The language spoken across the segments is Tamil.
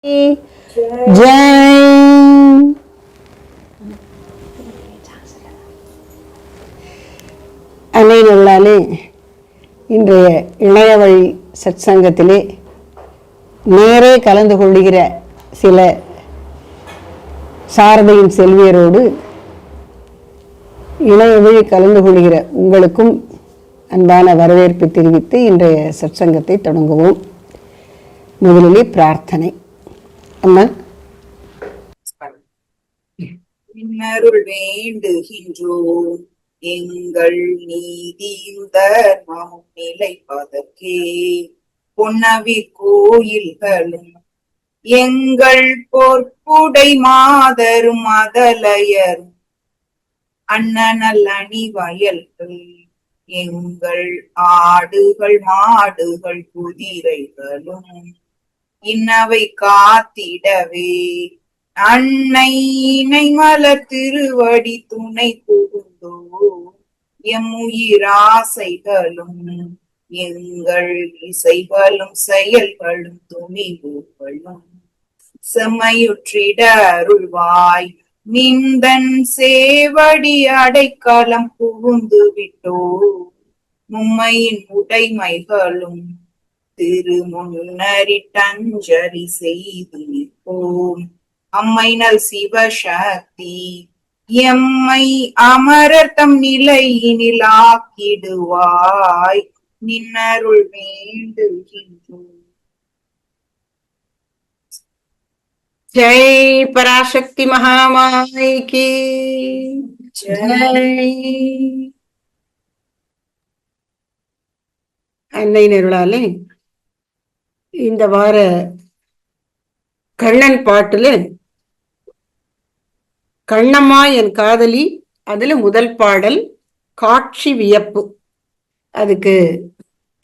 ஜெய். அன்னையினாலே இன்றைய இணைய வழி சத்சங்கத்திலே நேரே கலந்து கொள்கிற சில சாரதையின் செல்வியரோடு இணைய வழி கலந்து கொள்கிற உங்களுக்கும் அன்பான வரவேற்பை தெரிவித்து இன்றைய சத்சங்கத்தை தொடங்குவோம். முதலிலே பிரார்த்தனை. அம்மா, இன்னருள் வேண்டுகின்றோம் எங்கள் நீதியும் தர்மமும் நிலைப்பதற்கே பொன்னவி கோயில்களும் எங்கள் பொற்புடை மாதரும் அதலையரும் அண்ணனல் அணி வயல்கள் எங்கள் ஆடுகள் மாடுகள் குதிரைகளும் இன்னவை காத்திடவே அன்னை இணை மலர் திருவடி துணை புகுந்தோ எம்முயிராசைகளும் எங்கள் இசைகளும் செயல்களும் துணிவுகளும் செம்மையுற்றிட அருள்வாய். நிந்தன் சேவடி அடைக்கலம் புகுந்து விட்டோ மும்மையின் உடைமைகளும் திருமுன்னரிட்டஞ்சரி செய்து நிற்போம். அம்மைனல் சிவசக்தி எம்மை அமரர்த்தம் நிலையினில் ஆக்கிடுவாய். நின்னருள் வேண்டுகின்றோம். ஜெய் பராசக்தி மகாமாயை கி ஜெய். அன்னை நருளாலே இந்த வார கண்ணன் பாட்டுல கண்ணம்மா என் காதலி, அதுல முதல் பாடல் காட்சி வியப்பு. அதுக்கு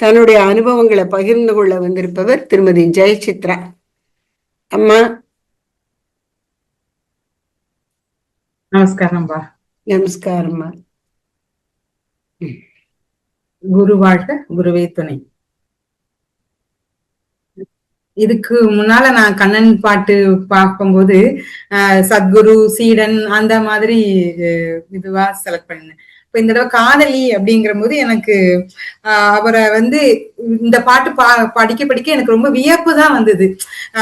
தன்னுடைய அனுபவங்களை பகிர்ந்து கொள்ள வந்திருப்பவர் திருமதி ஜெயசித்ரா. அம்மா நமஸ்காரம்பா. நமஸ்காரம்மா. குரு வாழ்க, குருவே துணை. இதுக்கு முன்னால நான் கண்ணன் பாட்டு பார்க்கும்போது சத்குரு, சீடன் அந்த மாதிரி இதுவா செலக்ட் பண்ணேன். இப்ப இந்த தடவை காதலி அப்படிங்கிற போது எனக்கு அவரை இந்த பாட்டு படிக்க படிக்க எனக்கு ரொம்ப வியப்பு தான் வந்தது.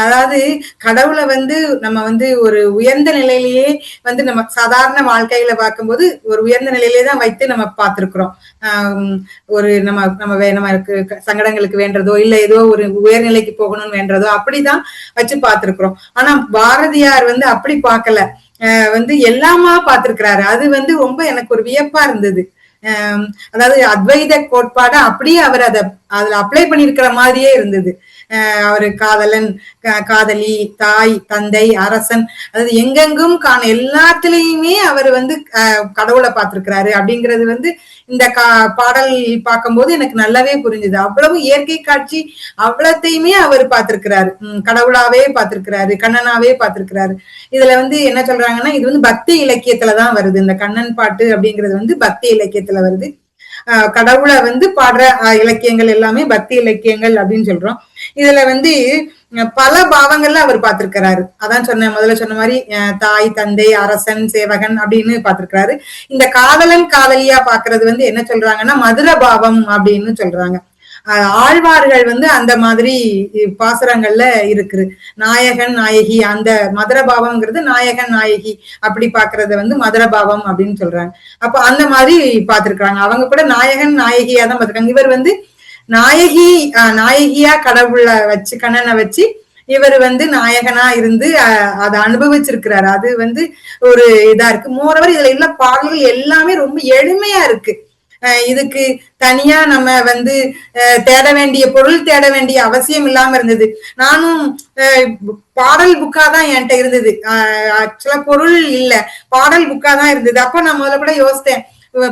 அதாவது கடவுளை நம்ம ஒரு உயர்ந்த நிலையிலேயே நம்ம சாதாரண வாழ்க்கையில பார்க்கும்போது ஒரு உயர்ந்த நிலையிலே தான் வைத்து நம்ம பார்த்திருக்கிறோம். ஒரு நமக்கு சங்கடங்களுக்கு வேண்டதோ இல்ல ஏதோ ஒரு உயர்நிலைக்கு போகணும்னு வேண்டதோ அப்படிதான் வச்சு பார்த்திருக்கிறோம். ஆனா பாரதியார் அப்படி பார்க்கல, எல்லாமா பார்த்திருக்கிறாரு. அது ரொம்ப எனக்கு ஒரு வியப்பா இருந்தது. அதாவது அத்வைத கோட்பாட அப்படியே அவர் அதுல அப்ளை பண்ணிருக்கிற மாதிரியே இருந்தது. அவரு காதலன், காதலி, தாய், தந்தை, அரசன், அதாவது எங்கெங்கும் எல்லாத்துலயுமே அவர் கடவுளை பார்த்திருக்கிறாரு அப்படிங்கிறது இந்த பாடல் பார்க்கும்போது எனக்கு நல்லாவே புரிஞ்சுது. அவ்வளவு இயற்கை காட்சி அவ்வளத்தையுமே அவர் பார்த்திருக்கிறாரு, கடவுளாவே பார்த்திருக்கிறாரு, கண்ணனாவே பார்த்திருக்கிறாரு. இதுல என்ன சொல்றாங்கன்னா, இது பக்தி இலக்கியத்துலதான் வருது. இந்த கண்ணன் பாட்டு அப்படிங்கிறது பக்தி இலக்கியத்துல வருது. கடவுளை பாடுற இலக்கியங்கள் எல்லாமே பக்தி இலக்கியங்கள் அப்படின்னு சொல்றோம். இதுல பல பாவங்கள்ல அவர் பார்த்திருக்கிறாரு. அதான் முதல்ல சொன்ன மாதிரி தாய், தந்தை, அரசன், சேவகன் அப்படின்னு பார்த்திருக்கிறாரு. இந்த காதலன் காதலியா பாக்குறது என்ன சொல்றாங்கன்னா மதுர பாவம் அப்படின்னு சொல்றாங்க. ஆழ்வார்கள் அந்த மாதிரி பாசுரங்கள்ல இருக்குது. நாயகன் நாயகி, அந்த மதுரபாவம்ங்கிறது நாயகன் நாயகி அப்படி பாக்குறத மதுரபாவம் அப்படின்னு சொல்றாங்க. அப்ப அந்த மாதிரி பாத்துருக்காங்க. அவங்க கூட நாயகன் நாயகியா தான் பாத்துருக்காங்க. இவர் நாயகியா கடவுளை வச்சு, கண்ணனை வச்சு இவர் நாயகனா இருந்து அதை அனுபவிச்சிருக்கிறாரு. அது ஒரு இதா இருக்கு. மோரோவர் இதுல உள்ள பாடல்கள் எல்லாமே ரொம்ப எளிமையா இருக்கு. இதுக்கு தனியா நம்ம தேட வேண்டிய பொருள் தேட வேண்டிய அவசியம் இல்லாம இருந்தது. நானும் பாடல் புக்கா தான் என்கிட்ட இருந்தது. ஆக்சுவலா பொருள் இல்ல, பாடல் புக்கா தான் இருந்தது. அப்ப நான் முதல்ல கூட யோசித்தேன்,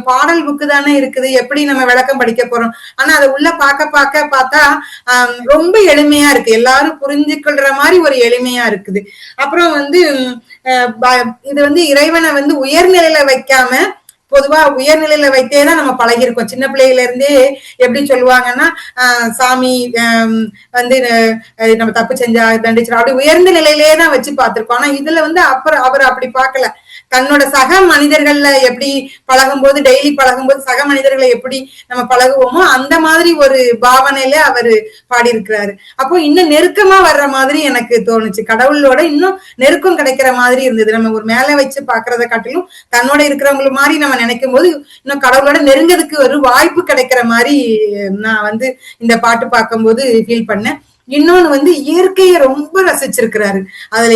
பாடல் புக்கு தானே இருக்குது, எப்படி நம்ம விளக்கம் படிக்க போறோம். ஆனா அதை உள்ள பார்த்தா ரொம்ப எளிமையா இருக்கு. எல்லாரும் புரிஞ்சுக்கொள்ற மாதிரி ஒரு எளிமையா இருக்குது. அப்புறம் இது இறைவனை உயர்நிலையில வைக்காம பொதுவா உயர்நிலையில வைத்தேதான் நம்ம பழகிருக்கோம். சின்ன பிள்ளையில இருந்தே எப்படி சொல்லுவாங்கன்னா சாமி வந்து நம்ம தப்பு செஞ்சா தண்டிச்சிடும் அப்படி உயர்ந்த நிலையிலேயே தான் வச்சு பார்த்திருக்கோம். ஆனா இதுல வந்து அப்புறம் அவர் அப்படி பார்க்கல. தன்னோட சக மனிதர்கள்ல எப்படி பழகும்போது டெய்லி பழகும்போது சக மனிதர்களை எப்படி நம்ம பழகுவோமோ அந்த மாதிரி ஒரு பாவனையில அவரு பாடியிருக்கிறாரு. அப்போ இன்னும் நெருக்கமா வர்ற மாதிரி எனக்கு தோணுச்சு. கடவுளோட இன்னும் நெருக்கம் கிடைக்கிற மாதிரி இருந்தது. நம்ம ஒரு மேல வச்சு பாக்குறத காட்டிலும் தன்னோட இருக்கிறவங்க மாதிரி நம்ம நினைக்கும் போது இன்னும் கடவுளோட நெருங்கிறதுக்கு ஒரு வாய்ப்பு கிடைக்கிற மாதிரி நான் வந்து இந்த பாட்டு பார்க்கும்போது ஃபீல் பண்ணேன். இன்னொன்னு வந்து இயற்கையை ரொம்ப ரசிச்சிருக்கிறாரு.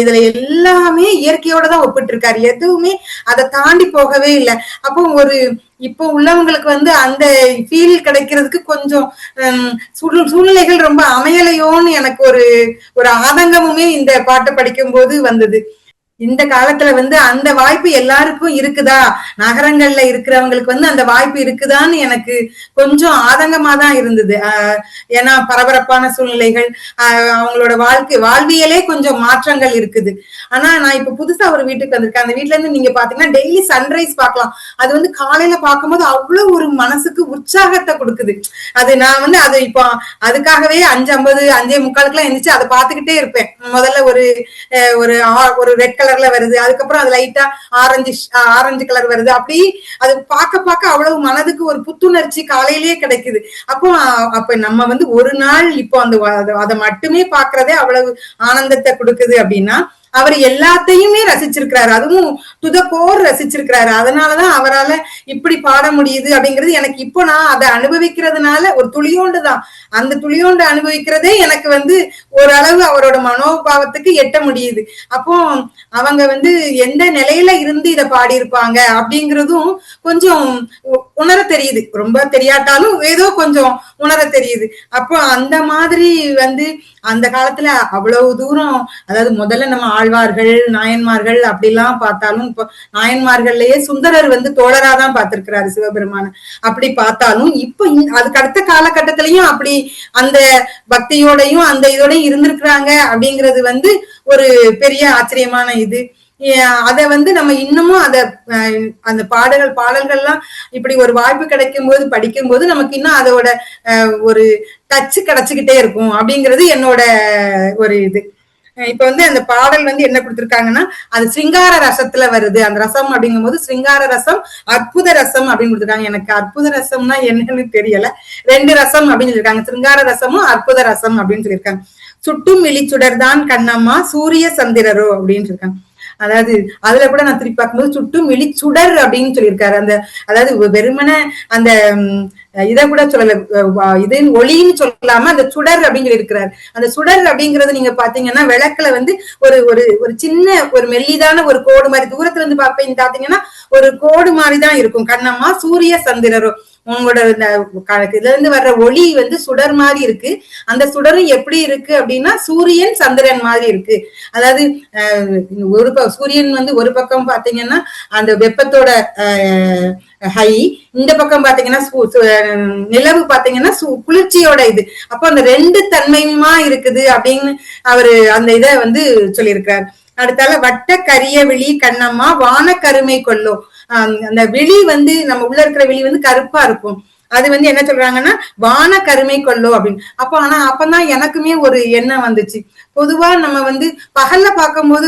இதுல எல்லாமே இயற்கையோட தான் ஒப்பிட்டு இருக்காரு. எதுவுமே அதை தாண்டி போகவே இல்லை. அப்போ இப்போ உள்ளவங்களுக்கு வந்து அந்த ஃபீல் கிடைக்கிறதுக்கு கொஞ்சம் சூழ்நிலைகள் ரொம்ப அமையலையோன்னு எனக்கு ஒரு ஆதங்கமுமே இந்த பாட்டை படிக்கும் போது வந்தது. இந்த காலத்துல வந்து அந்த வாய்ப்பு எல்லாருக்கும் இருக்குதா, நகரங்கள்ல இருக்கிறவங்களுக்கு வந்து அந்த வாய்ப்பு இருக்குதான்னு எனக்கு கொஞ்சம் ஆதங்கமா தான் இருந்தது. ஏன்னா பரபரப்பான சூழ்நிலைகள், அவங்களோட வாழ்வியலே கொஞ்சம் மாற்றங்கள் இருக்குது. ஆனா நான் இப்ப புதுசா ஒரு வீட்டுக்கு வந்திருக்கேன். அந்த வீட்டுல இருந்து நீங்க பாத்தீங்கன்னா டெய்லி சன்ரைஸ் பார்க்கலாம். அது வந்து காலையில பார்க்கும்போது அவ்வளவு ஒரு மனசுக்கு உற்சாகத்தை கொடுக்குது. அது நான் வந்து அது இப்போ அதுக்காகவே 5:50 5:45 எந்திரிச்சு அதை பார்த்துக்கிட்டே இருப்பேன். முதல்ல ஒரு ரெட் கலர்ல வருது, அதுக்கப்புறம் அது லைட்டா ஆரஞ்சு கலர் வருது. அப்படி அது பார்க்க அவ்வளவு மனதுக்கு ஒரு புத்துணர்ச்சி காலையிலேயே கிடைக்குது. அப்ப நம்ம வந்து ஒரு நாள் இப்போ அதை மட்டுமே பாக்குறதே அவ்வளவு ஆனந்தத்தை கொடுக்குது அப்படின்னா அவர் எல்லாத்தையுமே ரசிச்சிருக்கிறாரு. அதுவும் டு த கோர் ரசிச்சிருக்கிறாரு. அதனாலதான் அவரால் இப்படி பாட முடியுது அப்படிங்கிறது எனக்கு இப்போ நான் அதை அனுபவிக்கிறதுனால ஒரு துளியோண்டு தான். அந்த துளியோண்டு அனுபவிக்கிறதே எனக்கு வந்து ஓரளவு அவரோட மனோபாவத்துக்கு எட்ட முடியுது. அப்போ அவங்க வந்து எந்த நிலையில இருந்து இதை பாடியிருப்பாங்க அப்படிங்கிறதும் கொஞ்சம் உணர தெரியுது. ரொம்ப தெரியாட்டாலும் ஏதோ கொஞ்சம் உணர தெரியுது. அப்போ அந்த மாதிரி வந்து அந்த காலத்துல அவ்வளவு தூரம், அதாவது முதல்ல நம்ம ஆழ்வார்கள் நாயன்மார்கள் அப்படிலாம் பார்த்தாலும், இப்போ நாயன்மார்கள்லயே சுந்தரர் வந்து தோழராதான் பார்த்திருக்கிறாரு சிவபெருமான. அப்படி பார்த்தாலும் இப்ப அதுக்கு அடுத்த காலகட்டத்திலயும் அப்படி அந்த பக்தியோடையும் அந்த இதோடையும் இருந்திருக்கிறாங்க அப்படிங்கிறது வந்து ஒரு பெரிய ஆச்சரியமான இது. அதை வந்து நம்ம இன்னமும் அந்த பாடல்கள்லாம் இப்படி ஒரு வாய்ப்பு கிடைக்கும் போது படிக்கும் போது நமக்கு இன்னும் அதோட ஒரு டச் கிடைச்சுக்கிட்டே இருக்கும் அப்படிங்கிறது என்னோட ஒரு இது. இப்ப வந்து அந்த பாடல் வந்து என்ன கொடுத்திருக்காங்கன்னா அது சிங்கார ரசத்துல வருது. அந்த ரசம் அப்படிங்கும் போது சிங்கார ரசம் அற்புத ரசம் அப்படின்னு கொடுத்திருக்காங்க. எனக்கு அற்புத ரசம்னா என்னன்னு தெரியல. 2 ரசம் அப்படின்னு சொல்லியிருக்காங்க. சிங்கார ரசமும் அற்புத ரசம் அப்படின்னு சொல்லியிருக்காங்க. சுட்டும் வெளிச்சுடர்தான் கண்ணம்மா சூரிய சந்திரரோ அப்படின்னு சொல்லியிருக்காங்க. அதாவது அதுல கூட நான் திருப்பி பார்க்கும்போது சுட்டும் வெளிச்சுடர் அப்படின்னு சொல்லியிருக்காரு. அதாவது வெறுமன அந்த இதை கூட சொல்லல, இது ஒளின்னு சொல்லாம அந்த சுடர் அப்படின்னு சொல்லி இருக்கிறார். அந்த சுடர் அப்படிங்கறது நீங்க பாத்தீங்கன்னா விளக்குல வந்து ஒரு சின்ன ஒரு மெல்லிதான ஒரு கோடு மாதிரி தூரத்துல இருந்து பாத்தீங்கன்னா ஒரு கோடு மாதிரிதான் இருக்கும். கண்ணம்மா சூரிய சந்திரரோ, உங்களோட இதுல இருந்து வர்ற ஒளி வந்து சுடர் மாதிரி இருக்கு. அந்த சுடரும் எப்படி இருக்கு அப்படின்னா சூரியன் சந்திரன் மாதிரி இருக்கு. அதாவது சூரியன் வந்து ஒரு பக்கம் பாத்தீங்கன்னா அந்த வெப்பத்தோட ஹை, இந்த பக்கம் பாத்தீங்கன்னா நிலவு பாத்தீங்கன்னா குளிர்ச்சியோட இது. அப்போ அந்த 2 தன்மையுமா இருக்குது அப்படின்னு அவரு அந்த இதை வந்து சொல்லியிருக்கிறார். அடுத்தால வட்ட கரிய விழி கண்ணம்மா வான கருமை கொள்ளோ. அந்த விழி வந்து நம்ம உள்ள இருக்கிற விழி வந்து கருப்பா இருக்கும். அது வந்து என்ன சொல்றாங்கன்னா வான கருமை கொள்ளோ அப்படின்னு. அப்பதான் எனக்குமே ஒரு எண்ணம் வந்துச்சு. பொதுவா நம்ம வந்து பகல்ல பார்க்கும்போது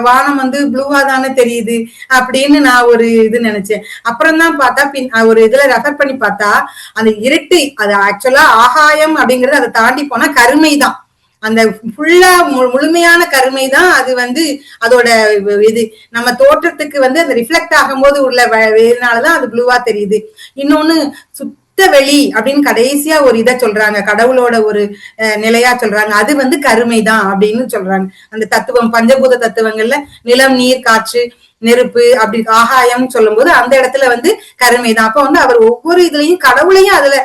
வானம் வந்து ப்ளூவா தானே தெரியுது அப்படின்னு நான் ஒரு இது நினைச்சேன். அப்புறம் தான் பார்த்தா ஒரு இதுல ரெஃபர் பண்ணி பார்த்தா அந்த இருட்டு அது ஆக்சுவலா ஆகாயம் அப்படிங்கிறது அதை தாண்டி போனா கருமைதான். அந்த ஃபுல்லா முழுமையான கருமை தான் அது வந்து அதோட இது. நம்ம தோற்றத்துக்கு வந்து அந்த ரிஃப்ளெக்ட் ஆகும்போது உள்ள இதனாலதான் அது ப்ளூவா தெரியுது. இன்னொன்னு வெளி அப்படின்னு கடைசியா ஒரு இதை சொல்றாங்க, கடவுளோட ஒரு நிலையா சொல்றாங்க. அது வந்து கருமைதான் அப்படின்னு சொல்றாங்க. அந்த தத்துவம் பஞ்சபூத தத்துவங்கள்ல நிலம் நீர் காற்று நெருப்பு அப்படி ஆகாயம் சொல்லும் போது அந்த இடத்துல வந்து கருமைதான். அப்ப வந்து அவர் ஒவ்வொரு இதுலயும் கடவுளையும் அதுல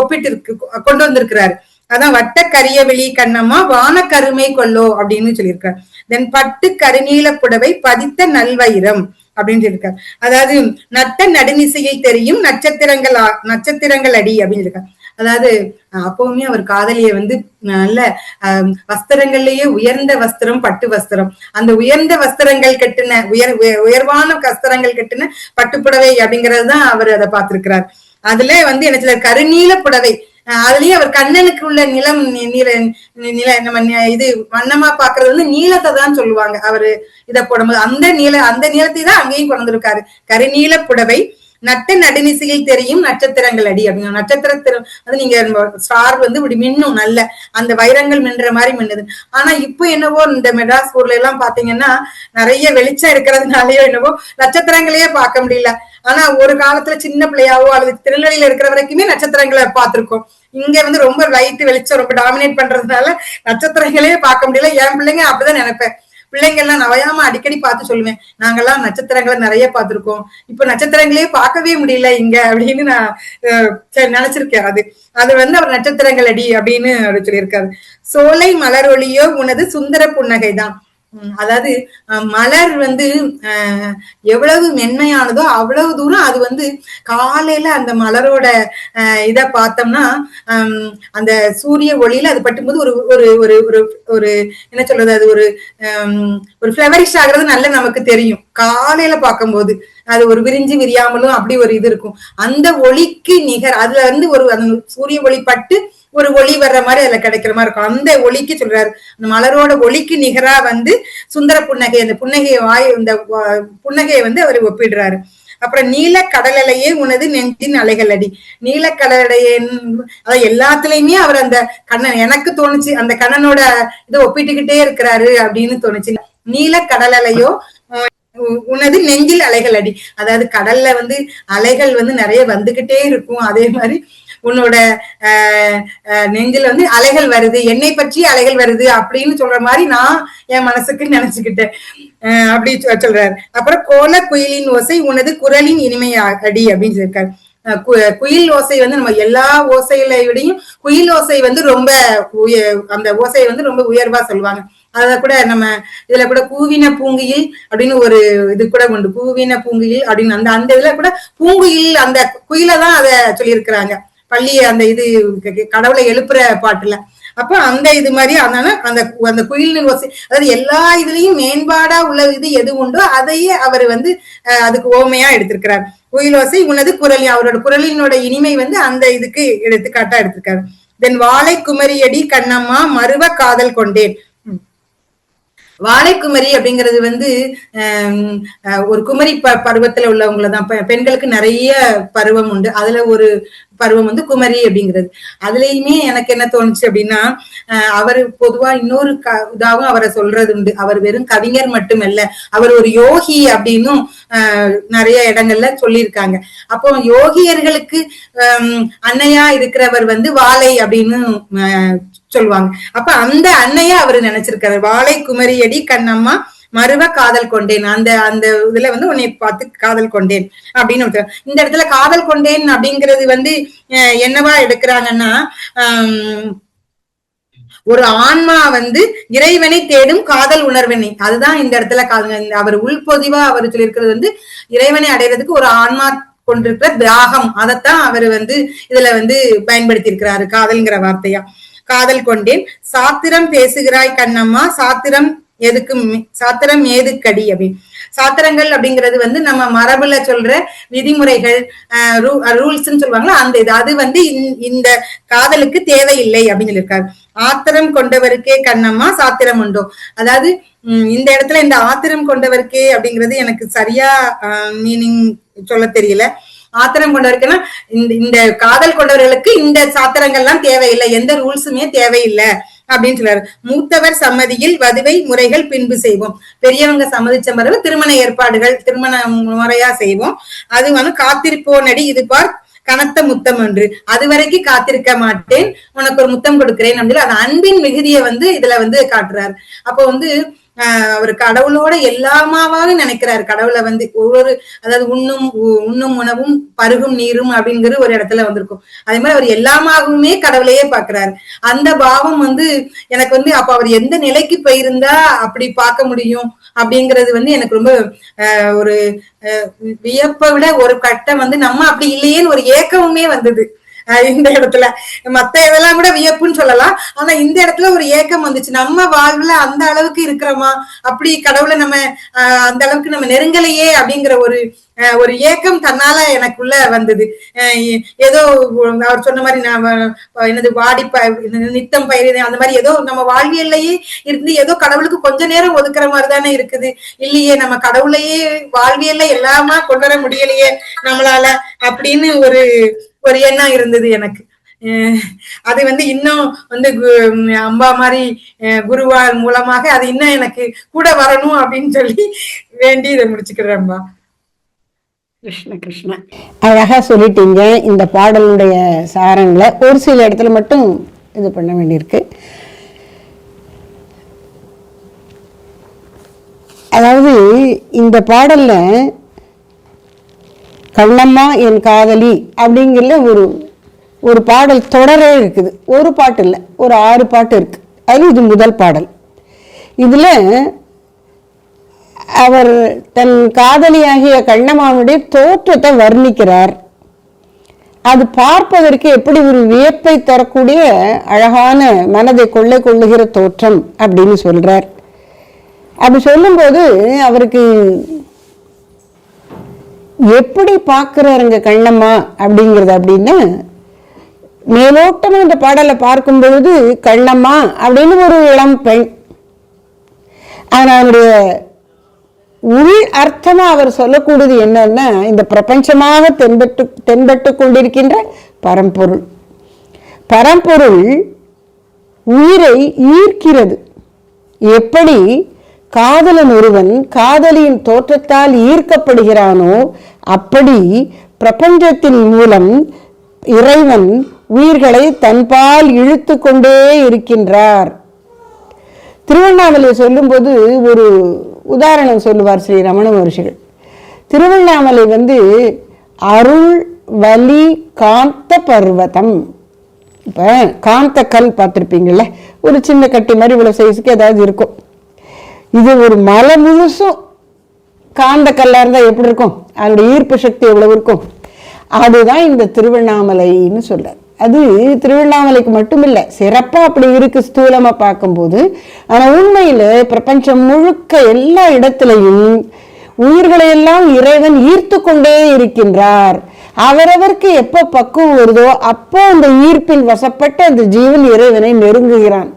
ஒப்பிட்டு கொண்டு வந்திருக்கிறாரு. அதான் வட்ட கரிய வெளி கண்ணம்மா வான கருமை கொள்ளோ அப்படின்னு சொல்லியிருக்காரு. தென் பட்டு கருநீல புடவை பதித்த நல்வயிரம் அப்படின்னு சொல்லியிருக்காரு. அதாவது நட்ட நடுநிசையை தெரியும் நட்சத்திரங்கள் அடி அப்படின்னு இருக்காரு. அதாவது அப்பவுமே அவர் காதலியை வந்து நல்ல வஸ்திரங்கள்லயே உயர்ந்த வஸ்திரம் பட்டு வஸ்திரம், அந்த உயர்ந்த வஸ்திரங்கள் கட்டின உயர்வான வஸ்திரங்கள் கட்டின பட்டுப்புடவை அப்படிங்கறதுதான் அவர் அதை பார்த்திருக்கிறார். அதுல வந்து என்ன சொல்ற கருநீல புடவை, அதுலயே அவர் கண்ணனுக்கு உள்ள நிலம் நில நம்ம இது வண்ணமா பாக்குறது வந்து நீளத்தை தான் சொல்லுவாங்க. அவரு இதை போடும்போது அந்த நீளத்தை தான் அங்கேயும் கொண்டு வந்திருக்காரு. கருநீல புடவை, நட்ட நடுநிசையில் தெரியும் நட்சத்திரங்கள் அடி அப்படிங்க. நட்சத்திரம் அது நீங்க ஸ்டார் வந்து இப்படி மின்னும், நல்ல அந்த வைரங்கள் மின்ற மாதிரி மின்னுது. ஆனா இப்போ என்னவோ இந்த மெட்ராஸ் ஊர்ல எல்லாம் பாத்தீங்கன்னா நிறைய வெளிச்சம் இருக்கிறதுனாலயோ என்னவோ நட்சத்திரங்களையே பார்க்க முடியல. ஆனா ஒரு காலத்துல சின்ன பிள்ளையாவோ அல்லது திருநெல்வேலியில இருக்கிற வரைக்குமே நட்சத்திரங்களை பார்த்திருக்கோம். இங்க வந்து ரொம்ப லைட் வெளிச்சம் ரொம்ப டாமினேட் பண்றதுனால நட்சத்திரங்களே பார்க்க முடியல. என் பிள்ளைங்க அப்படிதான் நினைப்பேன். பிள்ளைங்க எல்லாம் நவையாம அடிக்கடி பார்த்து சொல்லுவேன், நாங்கெல்லாம் நட்சத்திரங்களை நிறைய பார்த்திருக்கோம், இப்ப நட்சத்திரங்களே பார்க்கவே முடியல இங்க அப்படின்னு நான் நினைச்சிருக்கேன். அது வந்து அவர் நட்சத்திரங்கள் அடி அப்படின்னு அவர் சொல்லியிருக்காரு. சோலை மலரொலியோ உனது சுந்தர புன்னகைதான். அதாவது மலர் வந்து எவ்வளவு மென்மையானதோ அவ்வளவு தூரம் அது வந்து காலையில அந்த மலரோட இத பார்த்தோம்னா அந்த சூரிய ஒளியில அது பட்டும்போது ஒரு ஒரு ஒரு ஒரு ஒரு என்ன சொல்றது, அது ஒரு ஃபிளவரிஷ் ஆகுறது நல்ல நமக்கு தெரியும். காலையில பார்க்கும்போது அது ஒரு விரிஞ்சு விரியாமலும் அப்படி ஒரு இது இருக்கும். அந்த ஒளிக்கு நிகர் அதுல வந்து ஒரு அந்த சூரிய ஒளி பட்டு ஒரு ஒளி வர்ற மாதிரி அதுல கிடைக்கிற மாதிரி இருக்கும். அந்த ஒளிக்கு சொல்றாரு, அந்த மலரோட ஒளிக்கு நிகரா வந்து சுந்தர புன்னகை, அந்த இந்த புன்னகையை வந்து அவர் ஒப்பிடுறாரு. அப்புறம் நீல கடலலையே உனது நெஞ்சின் அலைகள் அடி. நீல கடலையே அதாவது எல்லாத்துலயுமே அவர் அந்த கண்ணன் எனக்கு தோணுச்சு, அந்த கண்ணனோட இதை ஒப்பிட்டுக்கிட்டே இருக்கிறாரு அப்படின்னு தோணுச்சு. நீல கடலலையோ உனது நெஞ்சில் அலைகள் அடி. அதாவது கடல்ல வந்து அலைகள் வந்து நிறைய வந்துகிட்டே இருக்கும், அதே மாதிரி உன்னோட நெஞ்சில வந்து அலைகள் வருது, என்னை பற்றி அலைகள் வருது அப்படின்னு சொல்ற மாதிரி நான் என் மனசுக்கு நினைச்சுக்கிட்டேன் அப்படி சொல்றாரு. அப்புறம் கோல குயிலின் ஓசை உனது குரலின் இனிமை அடி அப்படின்னு சொல்லியிருக்காரு. குயில் ஓசை வந்து நம்ம எல்லா ஓசைகளையும் குயில் ஓசை வந்து ரொம்ப அந்த ஓசையை வந்து ரொம்ப உயர்வா சொல்லுவாங்க. அத கூட நம்ம இதுல கூட கூவின பூங்குயில் அப்படின்னு ஒரு இது கூட உண்டு. கூவின பூங்குயில் அப்படின்னு அந்த இதுல கூட பூங்குயில் அந்த குயில தான் அத சொல்லியிருக்கிறாங்க பள்ளிய அந்த இது கடவுளை எழுப்புற பாட்டுல. அப்ப அந்த இது மாதிரி அதனால அந்த குயிலின் ஓசை, அதாவது எல்லா இதுலயும் மேம்பாடா உள்ள இது எது உண்டோ அதையே அவர் வந்து அதுக்கு ஓமையா எடுத்திருக்கிறார். குயிலோசை உனது குரல், அவரோட குரலினோட இனிமை வந்து அந்த இதுக்கு எடுத்துக்காட்டா எடுத்திருக்காரு. தென் வாழை குமரியடி கண்ணம்மா மருவ காதல் கொண்டேன். வாழைக்குமரி அப்படிங்கிறது வந்து ஒரு குமரி பருவத்துல உள்ளவங்களதான். பெண்களுக்கு நிறைய பருவம் உண்டு, அதுல ஒரு பருவம் வந்து குமரி அப்படிங்கிறது. அதுலயுமே எனக்கு என்ன தோணுச்சு அப்படின்னா, அவர் பொதுவா இன்னொரு இதாவும் அவரை சொல்றது உண்டு, அவர் வெறும் கவிஞர் மட்டுமல்ல, அவர் ஒரு யோகி அப்படின்னும் நிறைய இடங்கள்ல சொல்லியிருக்காங்க. அப்போ யோகியர்களுக்கு அன்னையா இருக்கிறவர் வந்து வாழை அப்படின்னு சொல்லுவாங்க. அப்ப அந்த அன்னையா அவரு நினைச்சிருக்காரு. வாழை குமரியடி கண்ணம்மா மருவ காதல் கொண்டேன், அந்த இதுல வந்து உன்னை பார்த்து காதல் கொண்டேன் அப்படின்னு. இந்த இடத்துல காதல் கொண்டேன் அப்படிங்கிறது வந்து என்னவா எடுக்கிறாங்கன்னா, ஒரு ஆன்மா வந்து இறைவனை தேடும் காதல் உணர்வினை, அதுதான் இந்த இடத்துல அவர் உள்பொதிவா அவர் சொல்லியிருக்கிறது வந்து இறைவனை அடைகிறதுக்கு ஒரு ஆன்மா கொண்டிருக்கிற தியாகம், அதைத்தான் அவர் வந்து இதுல வந்து பயன்படுத்தி இருக்கிறாரு காதல்ங்கிற வார்த்தையா. காதல் கொண்டேன் சாத்திரம் பேசுகிறாய் கண்ணம்மா, சாத்திரம் ஏதுக்கடி அப்படின்னு. சாத்திரங்கள் அப்படிங்கிறது வந்து நம்ம மரபுல சொல்ற விதிமுறைகள், ரூல்ஸ் சொல்லுவாங்களா, அந்த இது அது வந்து இந்த காதலுக்கு தேவையில்லை அப்படின்னு சொல்லியிருக்காரு. ஆத்திரம் கொண்டவருக்கே கண்ணம்மா சாத்திரம் உண்டோ. அதாவது இந்த இடத்துல இந்த ஆத்திரம் கொண்டவருக்கே அப்படிங்கிறது எனக்கு சரியா மீனிங் சொல்ல தெரியல. ஆத்திரம் கொண்டவருக்குன்னா இந்த காதல் கொண்டவர்களுக்கு இந்த சாத்திரங்கள்லாம் தேவையில்லை, எந்த ரூல்ஸுமே தேவையில்லை அப்படின்னு சொல்றாரு. மூத்தவர் சம்மதியில் வதுவை முறைகள் பின்பு செய்வோம். பெரியவங்க சம்மதிச்ச பிறகு திருமண ஏற்பாடுகள் திருமண முறையா செய்வோம். அது வந்து காத்திருப்போனடி இது பார் கனத்த முத்தம் என்று, அது வரைக்கும் காத்திருக்க மாட்டேன், உனக்கு ஒரு முத்தம் கொடுக்கிறேன் அப்படின்னு அந்த அன்பின் மிகுதியை வந்து இதுல வந்து காட்டுறாரு. அப்போ வந்து அவர் கடவுளோட எல்லாமாவாக நினைக்கிறாரு. கடவுளை வந்து ஒவ்வொரு அதாவது உண்ணும் உணவும் பருகும் நீரும் அப்படிங்கிற ஒரு இடத்துல வந்திருக்கும். அதே மாதிரி அவர் எல்லாமாகவுமே கடவுளையே பாக்குறாரு. அந்த பாவம் வந்து எனக்கு வந்து அப்ப அவர் எந்த நிலைக்கு போயிருந்தா அப்படி பார்க்க முடியும் அப்படிங்கிறது வந்து எனக்கு ரொம்ப ஒரு வியப்பை விட ஒரு கட்டம் வந்து நம்ம அப்படி இல்லையேன்னு ஒரு ஏக்கமுமே வந்தது. இந்த இடத்துல. மத்த இதெல்லாம் கூட வியப்புன்னு சொல்லலாம். ஆனா இந்த இடத்துல ஒரு ஏக்கம் வந்துச்சு. நம்ம வாழ்வுல அந்த அளவுக்கு இருக்கிறோமா, அப்படி கடவுளை நம்ம அந்த அளவுக்கு நம்ம நெருங்கலையே அப்படிங்கிற ஒரு ஏக்கம் தன்னால எனக்குள்ள வந்தது. ஏதோ அவர் சொன்ன மாதிரி என்னது நித்தம் பயிர் அந்த மாதிரி ஏதோ நம்ம வாழ்வியல்லையே இருந்து ஏதோ கடவுளுக்கு கொஞ்ச நேரம் ஒதுக்குற மாதிரி தானே இருக்குது. இல்லையே, நம்ம கடவுளையே வாழ்வியல்ல எல்லாமா கொண்டு வர முடியலையே நம்மளால அப்படின்னு ஒரு எண்ணம் இருந்தது எனக்கு. அது இன்னும் அம்பா மாதிரி குருவார் மூலமாக அது இன்னும் எனக்கு கூட வரணும் அப்படின்னு சொல்லி வேண்டி இதை முடிச்சுக்கிறேன். அம்பா கிருஷ்ண கிருஷ்ண, அழகா சொல்லிட்டீங்க. இந்த பாடலுடைய சாரங்களை ஒரு சில இடத்துல மட்டும் இது பண்ண வேண்டியிருக்கு. அதாவது இந்த பாடல்ல கண்ணம்மா என் காதலி அப்படிங்கிற ஒரு பாடல் தொடரே இருக்குது. ஒரு பாட்டு இல்லை, ஒரு 6 பாட்டு இருக்கு. அது இது முதல் பாடல். இதுல அவர் தன் காதலியாகிய கண்ணம்மாவுடைய தோற்றத்தை வர்ணிக்கிறார். அது பார்ப்பதற்கு எப்படி ஒரு வியப்பை தரக்கூடிய அழகான மனதை கொள்ளுகிற தோற்றம் அப்படின்னு சொல்றார். அப்படி சொல்லும்போது அவருக்கு எப்படி பார்க்கிறாருங்க கண்ணம்மா அப்படிங்கிறது அப்படின்னா, மேலோட்டமா இந்த பாடலை பார்க்கும் பொழுது கண்ணம்மா அப்படின்னு ஒரு இளம் பெண், அதனுடைய உள் அர்த்தமா அவர் சொல்லக்கூடியது என்னன்னா, இந்த பிரபஞ்சமாக தென்பட்டு கொண்டிருக்கின்ற பரம்பொருள். பரம்பொருள் உயிரை ஈர்க்கிறது. எப்படி காதலன் ஒருவன் காதலியின் தோற்றத்தால் ஈர்க்கப்படுகிறானோ, அப்படி பிரபஞ்சத்தின் மூலம் இறைவன் உயிர்களை தன்பால் இழுத்து கொண்டே இருக்கின்றார். திருவண்ணாமலை சொல்லும்போது ஒரு உதாரணம் சொல்லுவார் ஸ்ரீ ரமண மகர்ஷிகள். திருவண்ணாமலை அருள் வலி காந்த பர்வதம். இப்போ காந்த கல் பார்த்துருப்பீங்கள்ல, ஒரு சின்ன கட்டி மாதிரி இவ்வளோ சைஸுக்கு ஏதாவது இருக்கும். இது ஒரு மலை முழுசும் காந்த கல்லா இருந்தால் எப்படி இருக்கும், அதனுடைய ஈர்ப்பு சக்தி எவ்வளவு இருக்கும். அதுதான் இந்த திருவண்ணாமலைன்னு சொல்றார். அது திருவண்ணாமலைக்கு மட்டும் இல்லை, சிறப்பா அப்படி இருக்கு ஸ்தூலமா பார்க்கும்போது. ஆனா உண்மையில பிரபஞ்சம் முழுக்க எல்லா இடத்திலையும் உயிர்களை எல்லாம் இறைவன் ஈர்த்து கொண்டே இருக்கின்றார். அவரவருக்கு எப்போ பக்குவம் வருதோ அப்போ அந்த ஈர்ப்பின் வசப்பட்டு அந்த ஜீவன் இறைவனை நெருங்குகிறான்.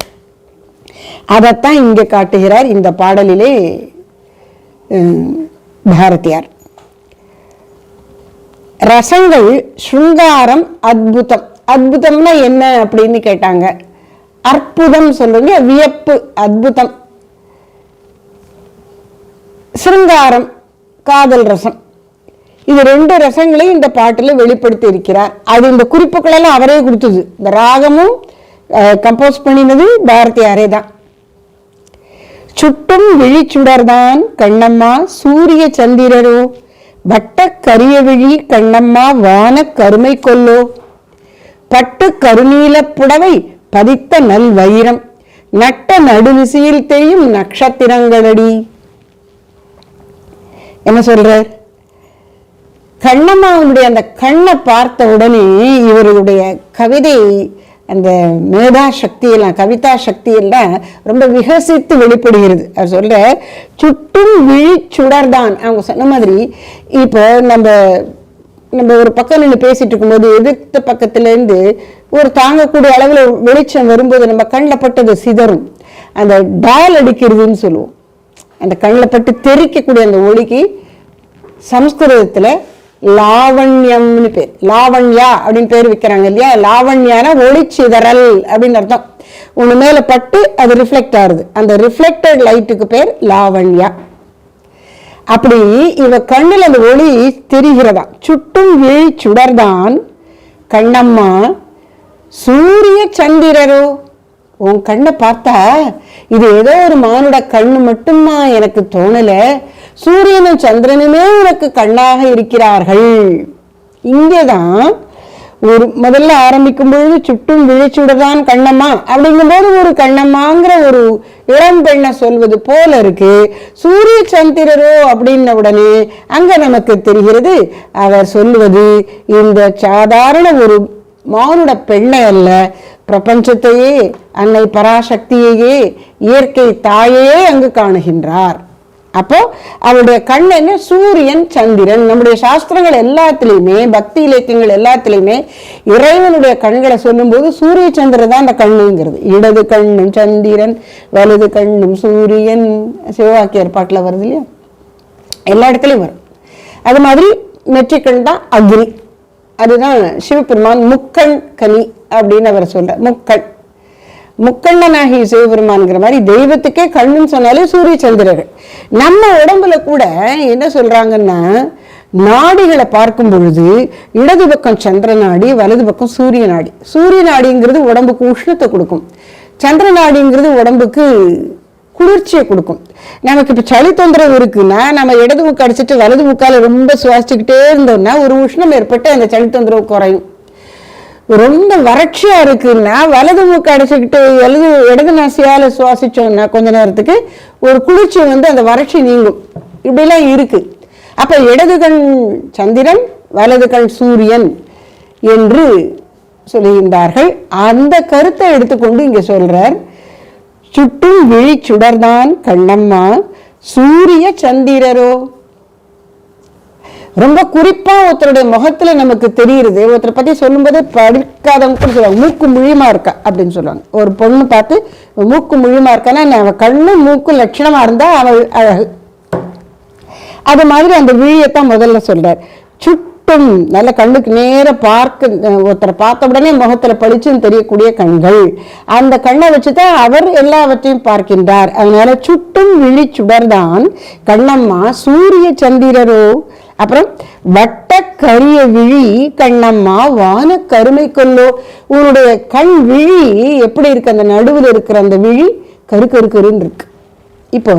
அதைத்தான் இங்கே காட்டுகிறார் இந்த பாடலிலே பாரதியார். ரசங்கள் ஸ்ருங்காரம் அத்புதம். அத்புதம்னா என்ன அப்படின்னு கேட்டாங்க. அற்புதம் சொல்லுங்க, வியப்பு, அத்புதம். சிருங்காரம் காதல் ரசம். இது 2 ரசங்களையும் இந்த பாட்டில் வெளிப்படுத்தி இருக்கிறார். அது இந்த குறிப்புகளெல்லாம் அவரே கொடுத்தது. இந்த ராகமும் கம்போஸ் பண்ணினது பாரதியாரே தான். சுட்டும் விழிச்சுடர்தான் கண்ணம்மா சூரிய சந்திரரோ, வட்ட கரிய விழி கண்ணம்மா வான கருமை கொல்லோ, பட்டு கருநீல புடவை பதித்த நல் வைரம், நட்ட நடுவிசையில் தெரியும் நட்சத்திரங்களடி. என்ன சொல்றார்? கண்ணம்மாவுடைய அந்த கண்ணை பார்த்த உடனே இவருடைய கவிதை அந்த மேதா சக்தியெல்லாம் கவிதா சக்தியெல்லாம் ரொம்ப விகசித்து வெளிப்படுகிறது. அவர் சொல்ற சுட்டும் விழி சுடர்தான். அவங்க சொன்ன மாதிரி இப்போ நம்ம ஒரு பக்கம் நின்று பேசிட்டு இருக்கும்போது எதிர்த்த பக்கத்துல இருந்து ஒரு தாங்கக்கூடிய அளவுல வெளிச்சம் வரும்போது நம்ம கண்ணில் பட்டது சிதறும். அந்த டால் அடிக்கிறதுன்னு சொல்லுவோம். அந்த கண்ணில் பட்டு தெரிக்கக்கூடிய அந்த ஒளிக்கு சம்ஸ்கிருதத்துல லாவண்யம்னு பேர். லாவண்யா அப்படின்னு பேர் வைக்கிறாங்க இல்லையா. லாவண்யான ஒளிச்சிதறல் அப்படின்னு அர்த்தம். ஒண்ணு மேல பட்டு அது ரிஃப்ளெக்ட் ஆகுது. அந்த ரிஃப்ளெக்டட் லைட்டுக்கு பேர் லாவண்யா. அப்படி இவ கண்ணில் அந்த ஒளி தெரிகிறதா. சுட்டும் விழி சுடர்தான் கண்ணம்மா சூரிய சந்திரரோ. உன் கண்ணை பார்த்தா இது ஏதோ ஒரு மானுட கண்ணு மட்டுமா எனக்கு தோணல, சூரியனும் சந்திரனுமே உனக்கு கண்ணாக இருக்கிறார்கள். இங்கேதான் ஒரு முதல்ல ஆரம்பிக்கும் பொழுது சுட்டும் விழிச்சுடதான் கண்ணம்மா அப்படிங்கும்போது ஒரு கண்ணம்மாங்கிற ஒரு இளம் பெண்ணை சொல்வது போல இருக்கு. சூரிய சந்திரரோ அப்படின்ன உடனே அங்க நமக்கு தெரிகிறது அவர் சொல்லுவது இந்த சாதாரண ஒரு மானுட பெண்ணை அல்ல, பிரபஞ்சத்தையே, அன்னை பராசக்தியையே, இயற்கை தாயையே அங்கு காணுகின்றார். அப்போ அவருடைய கண் என்ன? சூரியன் சந்திரன். நம்முடைய சாஸ்திரங்கள் எல்லாத்திலையுமே, பக்தி இலக்கியங்கள் எல்லாத்திலையுமே இறைவனுடைய கண்களை சொல்லும் போது சூரிய சந்திரன் தான் அந்த கண்ணுங்கிறது. இடது கண்ணும் சந்திரன், வலது கண்ணும் சூரியன், சிவவாக்கியர் பாட்டுல வருது இல்லையா, எல்லா இடத்துலையும் வரும். அது மாதிரி நெற்றிக்கண் தான் அக்னி. அதுதான் சிவபெருமான் முக்கண் கனி அப்படின்னு அவர் சொல்ற. முக்கண்ணனாகி சிவபெருமான்ங்கிற மாதிரி தெய்வத்துக்கே கண்ணுன்னு சொன்னாலே சூரிய சந்திரர்கள். நம்ம உடம்புல கூட என்ன சொல்றாங்கன்னா, நாடிகளை பார்க்கும் பொழுது இடது பக்கம் சந்திர நாடி, வலது பக்கம் சூரிய நாடி. சூரிய நாடிங்கிறது உடம்புக்கு உஷ்ணத்தை கொடுக்கும், சந்திர நாடிங்கிறது உடம்புக்கு குளிர்ச்சியை கொடுக்கும். நமக்கு இப்ப சளி தொந்தரவு இருக்குன்னா நம்ம இடது மூக்கு அடிச்சுட்டு வலது மூக்கால ரொம்ப சுவாசிச்சுக்கிட்டே இருந்தோம்னா ஒரு உஷ்ணம் ஏற்பட்டு அந்த சளி தொந்தரவு குறையும். ரொம்ப வறட்சியா இருக்குன்னா வலது மூக்கு அடைச்சிக்கிட்டு இடது நாசியால சுவாசிச்சோம்னா கொஞ்ச நேரத்துக்கு ஒரு குளிர்ச்சி அந்த வறட்சி நீங்கும். இப்படிலாம் இருக்கு. அப்ப இடது கண் சந்திரன், வலது கண் சூரியன் என்று சொல்லுகின்றார்கள். அந்த கருத்தை எடுத்துக்கொண்டு இங்க சொல்றார், சுட்டும் விழி சுடர்தான் கண்ணம்மா சூரிய சந்திரரோ. ரொம்ப குறிப்பா ஒருத்தருடைய முகத்துல நமக்கு தெரியுது. ஒருத்தரை பத்தி சொல்லும் போது படிக்காதவங்க சொல்லுவாங்க, மூக்கு முழியமா இருக்கா அப்படின்னு சொல்லுவாங்க. ஒரு பொண்ணு பார்த்து மூக்கு முழியமா இருக்கான்னா அவ கண்ணு மூக்கு லட்சணமா இருந்தா அவள் அழகு. அது மாதிரி அந்த விழியத்தான் முதல்ல சொல்றார். சுட்டும் நல்ல கண்ணுக்கு நேர பார்க்க, ஒருத்தரை பார்த்த உடனே முகத்துல பளிச்சுன்னு தெரியக்கூடிய கண்கள், அந்த கண்ணை வச்சுதான் அவர் எல்லாவற்றையும் பார்க்கின்றார். அதனால சுட்டும் விழி சுடர்தான் கண்ணம்மா சூரிய சந்திரரோ. அப்புறம் வட்ட கரிய விழி கண்ணம்மா வான கருமை கொல்லோ. உன்னுடைய கண் விழி எப்படி இருக்கு? அந்த நடுவில் இருக்கிற அந்த விழி கரு கரு கருன்னு இருக்கு. இப்போ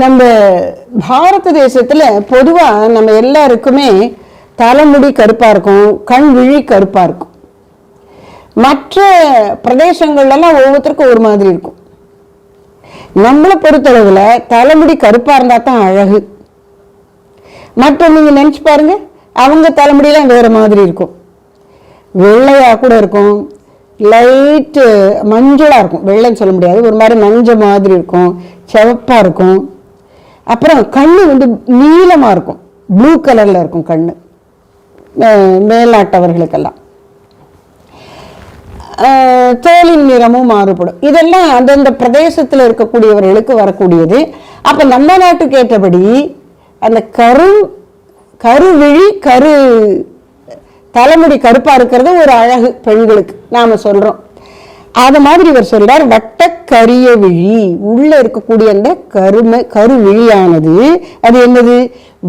நம்ம பாரத தேசத்துல பொதுவா நம்ம எல்லாருக்குமே தலைமுடி கருப்பா இருக்கும், கண் விழி கருப்பா இருக்கும். மற்ற பிரதேசங்கள்லாம் ஒவ்வொருத்தருக்கும் ஒரு மாதிரி இருக்கும். நம்மளை பொறுத்தளவுல தலைமுடி கருப்பா இருந்தா தான் அழகு. மற்ற நீங்க நினைச்சு பாருங்க, அவங்க தலைமுடியெல்லாம் வேற மாதிரி இருக்கும். வெள்ளையா கூட இருக்கும், லைட் மஞ்சளா இருக்கும். வெள்ளைன்னு சொல்ல முடியாது, ஒரு மாதிரி மஞ்சள் மாதிரி இருக்கும், சிவப்பா இருக்கும். அப்புறம் கண்ணு நீளமா இருக்கும், ப்ளூ கலர்ல இருக்கும் கண்ணு மேல்நாட்டவர்களுக்கெல்லாம். தோலின் நிறமும் மாறுபடும். இதெல்லாம் அந்தந்த பிரதேசத்துல இருக்கக்கூடியவர்களுக்கு வரக்கூடியது. அப்ப நம்ம நாட்டுக்கு ஏற்றபடி அந்த கருவிழி தலைமுடி கருப்பா இருக்கிறது ஒரு அழகு பெண்களுக்கு நாம சொல்றோம். அது மாதிரி இவர் சொல்றார், வட்ட கரிய விழி உள்ள இருக்கக்கூடிய அந்த கருவிழியானது அது என்னது?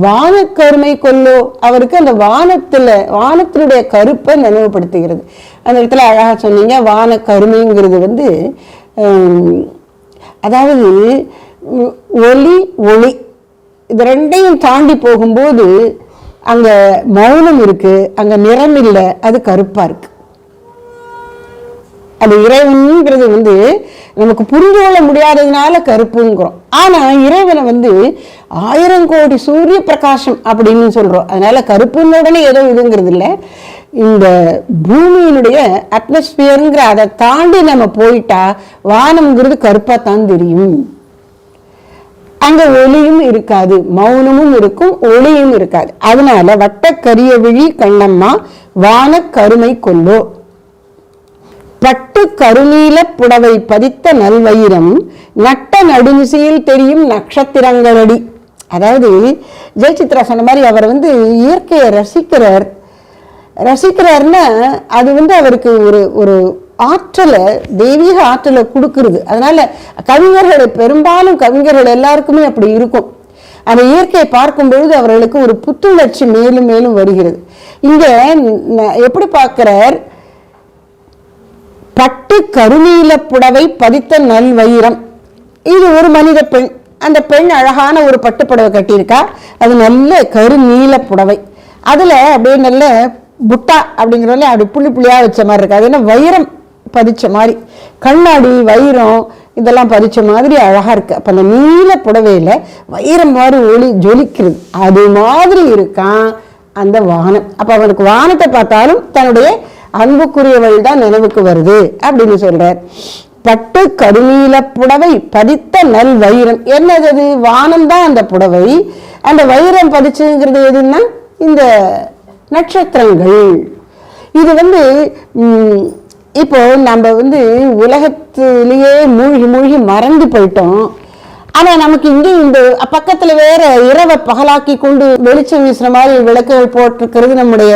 வானக்கருமை கொல்லோ. அவருக்கு அந்த வானத்தினுடைய கருப்பை நினைவுபடுத்துகிறது. அந்த இடத்துல அழகா சொன்னீங்க. வான கருமைங்கிறது அதாவது ஒளி இது ரெண்டையும் தாண்டி போகும்போது அங்க மௌனம் இருக்கு, அங்க நிறம் இல்லை, அது கருப்பா இருக்கு. அது இறைவன்கிறது நமக்கு புரிந்து கொள்ள முடியாததுனால கருப்புங்கிறோம். ஆனா இறைவனை 1000 கோடி சூரிய பிரகாசம் அப்படின்னு சொல்றோம். அதனால கருப்புன்னு உடனே ஏதோ இதுங்கிறது இல்லை. இந்த பூமியினுடைய அட்மாஸ்பியருங்கிற அதை தாண்டி நம்ம போயிட்டா வானம்ங்கிறது கருப்பா தான் தெரியும். அங்க ஒளியும் இருக்காது, மௌனமும் இருக்கும், ஒளியும் இருக்காது. அதனால வட்ட கரிய விழி கண்ணம்மா வான கருமை கொல்லோ. பட்டு கருநீல புடவை பதித்த நல்வயிரம் நட்ட நடுநிசையில் தெரியும் நட்சத்திரங்களடி. அதாவது ஜெயசித்ரா சொன்ன மாதிரி அவர் இயற்கையை ரசிக்கிறார்னா அது அவருக்கு ஒரு ஆற்றலை, தெய்வீக ஆற்றலை கொடுக்கிறது. அதனால பெரும்பாலும் கவிஞர்கள் எல்லாருக்குமே அப்படி இருக்கும். அந்த இயற்கையை பார்க்கும் பொழுது அவர்களுக்கு ஒரு புத்துணர்ச்சி மேலும் மேலும் வருகிறது. இங்க எப்படி பார்க்கிறார்? பட்டு கருநீல புடவை பதித்த நல்வயிரம். இது ஒரு மனித பெண். அந்த பெண் அழகான ஒரு பட்டு புடவை கட்டியிருக்கா. அது நல்ல கருநீல புடவை. அதுல அப்படியே நல்ல புட்டா அப்படிங்கிறதுல அப்படி புள்ளி புள்ளியா வச்ச மாதிரி இருக்கு. அது என்ன வைரம் பதிச்ச மாதிரி, கண்ணாடி வைரம் இதெல்லாம் பதிச்ச மாதிரி அழகா இருக்கு. அப்ப அந்த நீல புடவையில வைரம் மாதிரி ஒளி ஜொலிக்கிறது. அது மாதிரி இருக்கான் அந்த வானம். அப்ப அவனுக்கு வானத்தை பார்த்தாலும் தன்னுடைய அன்புக்குரியவள் தான் நினைவுக்கு வருது அப்படின்னு சொல்றார். பட்டு கருநீல புடவை பதித்த நல் வைரம். என்னது அது? வானம் தான் அந்த புடவை. அந்த வைரம் பதிச்சுங்கிறது எதுன்னா இந்த நட்சத்திரங்கள். இது இப்போ நம்ம உலகத்திலேயே மூழ்கி மூழ்கி மறந்து போயிட்டோம். ஆனா நமக்கு இங்கே இந்த பக்கத்துல வேற இரவை பகலாக்கி கொண்டு வெளிச்சம் வீசுற மாதிரி விளக்குகள் போட்டிருக்கிறது நம்முடைய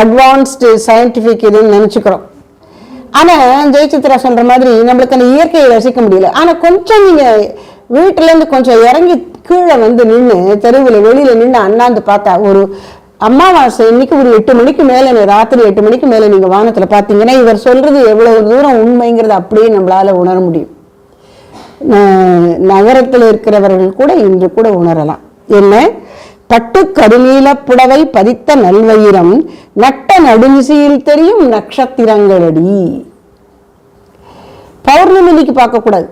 அட்வான்ஸ்டு சயின்டிபிக் இதுன்னு நினைச்சுக்கிறோம். ஆனா ஜெயசித்ரா சொல்ற மாதிரி நம்மளுக்கு அந்த இயற்கையை ரசிக்க முடியல. ஆனா கொஞ்சம் நீங்க வீட்டுல இருந்து கொஞ்சம் இறங்கி கீழே நின்று தெருவில் வெளியில நின்று அண்ணாந்து பார்த்தா ஒரு அமாவாசை இன்னைக்கு ஒரு 8 மணிக்கு மேல, ராத்திரி 8 மணிக்கு மேல நீங்க வானத்துல பாத்தீங்கன்னா இவர் சொல்றது எவ்வளவு தூரம் உண்மைங்கிறது அப்படியே நம்மளால உணர முடியும். நகரத்தில் இருக்கிறவர்கள் கூட இன்று கூட உணரலாம். என்ன? பட்டு கருநீல புடவை பதித்த நல்வயிரம் நட்ட நடுநிசையில் தெரியும் நட்சத்திரங்களடி. பௌர்ணமிக்கு பார்க்க கூடாது,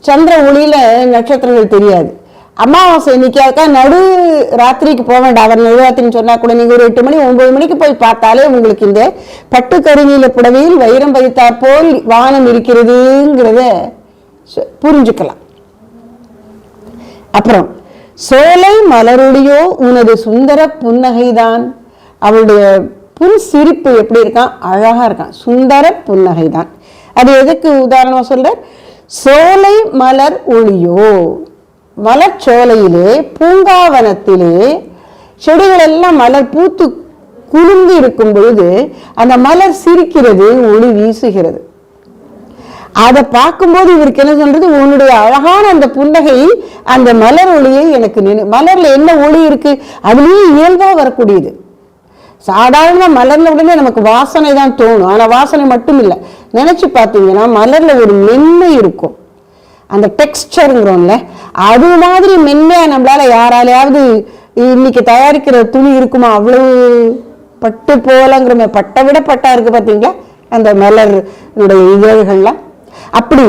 சந்திர ஒளியில நட்சத்திரங்கள் தெரியாது. அமாவாசை இன்னைக்காக்கா நடு ராத்திரிக்கு போக வேண்டாம். அவர் நடுராத்திரின்னு சொன்னா கூட நீங்க ஒரு 8 மணி 9 மணிக்கு போய் பார்த்தாலே உங்களுக்கு இந்த பட்டு கருநீல புடவையில் வைரம் பதித்தாற் போல் வானம் இருக்கிறதுங்கிறத புரிஞ்சுக்கலாம். அப்புறம் சோலை மலருடையோ உனது சுந்தர புன்னகைதான். அவளுடைய புன் சிரிப்பு எப்படி இருக்கான்? அழகா இருக்கான். சுந்தர புன்னகைதான். அது எதுக்கு உதாரணமா சொல்ற? சோலை மலர் ஒளியோ, மலர்ச்சோலையிலே பூங்காவனத்திலே செடிகள் எல்லாம் மலர் பூத்து குலுங்கி இருக்கும் பொழுது அந்த மலர் சிரிக்கிறது, ஒளி வீசுகிறது. அதை பார்க்கும்போது இவருக்கு என்ன சொல்றது? உன்னுடைய அழகான அந்த புன்னகை, அந்த மலர் ஒளியை எனக்கு மலர்ல என்ன ஒளி இருக்கு? அதுலயும் இயல்பா வரக்கூடியது. சாதாரண மலர்ல உடனே நமக்கு வாசனை தான் தோணும். ஆனா வாசனை மட்டும் இல்லை, நினைச்சு பார்த்தீங்கன்னா மலர்ல ஒரு மென்மை இருக்கும். அந்த டெக்ஸ்டருங்கிறோம்ல, அது மாதிரி மென்மையா நம்மளால யாராலையாவது இன்னைக்கு தயாரிக்கிற துணி இருக்குமா? அவ்வளவு பட்டு போலங்கிற பட்டை விட பட்டா இருக்கு பார்த்தீங்களா அந்த மலருடைய இதழ்கள்லாம். அப்படி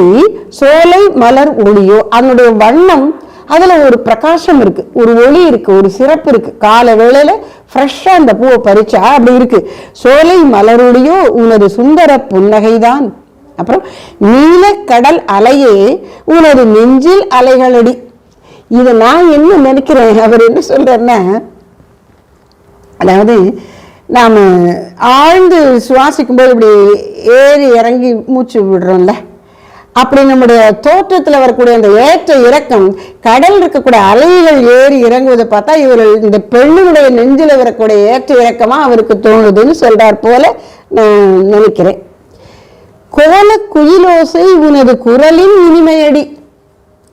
சோலை மலர் ஒளியோ, அதனுடைய வண்ணம், அதுல ஒரு பிரகாசம் இருக்கு, ஒரு ஒளி இருக்கு, ஒரு சிறப்பு இருக்கு. கால வேளையில ஃப்ரெஷ்ஷா அந்த பூவை பறிச்சா அப்படி இருக்கு. சோலை மலருடையோ உனது சுந்தர புன்னகைதான். அப்புறம் நீல கடல் அலையே உனது நெஞ்சில் அலைகளடி. இதை நான் என்ன நினைக்கிறேன், அவர் என்ன சொல்றேன்னா, அதாவது நாம ஆழ்ந்து சுவாசிக்கும் போது இப்படி ஏறி இறங்கி மூச்சு விடுறோம்ல, அப்படி நம்முடைய தோற்றத்துல வரக்கூடிய அந்த ஏற்ற இறக்கம், கடல் இருக்கக்கூடிய அலைகள் ஏறி இறங்குவதை பார்த்தா இவர்கள் இந்த பெண்ணுடைய நெஞ்சில வரக்கூடிய ஏற்ற இறக்கமா அவருக்கு தோணுதுன்னு சொல்றார் போல நான் நினைக்கிறேன். கோல குயிலோசை உனது குரலின் இனிமையடி.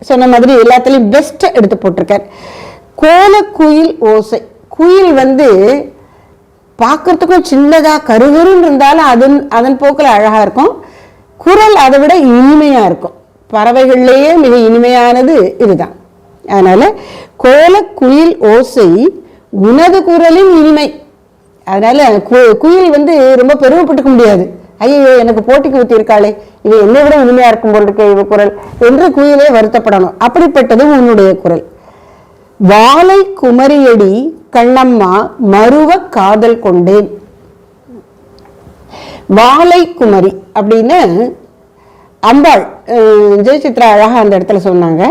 சொன்ன மாதிரி எல்லாத்துலயும் பெஸ்ட் எடுத்து போட்டிருக்கார். கோல குயில் ஓசை. குயில் பார்க்கறதுக்கும் சின்னதா கருகருன்னு இருந்தாலும் அதன் போக்கில் அழகா இருக்கும். குரல் அதை விட இனிமையா இருக்கும். பறவைகள்லேயே மிக இனிமையானது இதுதான். அதனால கோல குயில் ஓசை உனது குரலின் இனிமை. அதனால குயில் ரொம்ப பெருமைப்பட்டுக்க முடியாது. ஐயோ எனக்கு போட்டிக்கு ஊத்தி இருக்காளே, இவ என்னை விட இனிமையா இருக்கும் போல் இருக்க இவ குரல் என்று குயிலே வருத்தப்படணும். அப்படிப்பட்டது உன்னுடைய குரல். வாழை குமரியடி கண்ணம்மா மருவ காதல் கொண்டேன். வாழை குமரி அப்படின்னு அம்பாள் ஜெயசித்ரா அழகா அந்த இடத்துல சொன்னாங்க.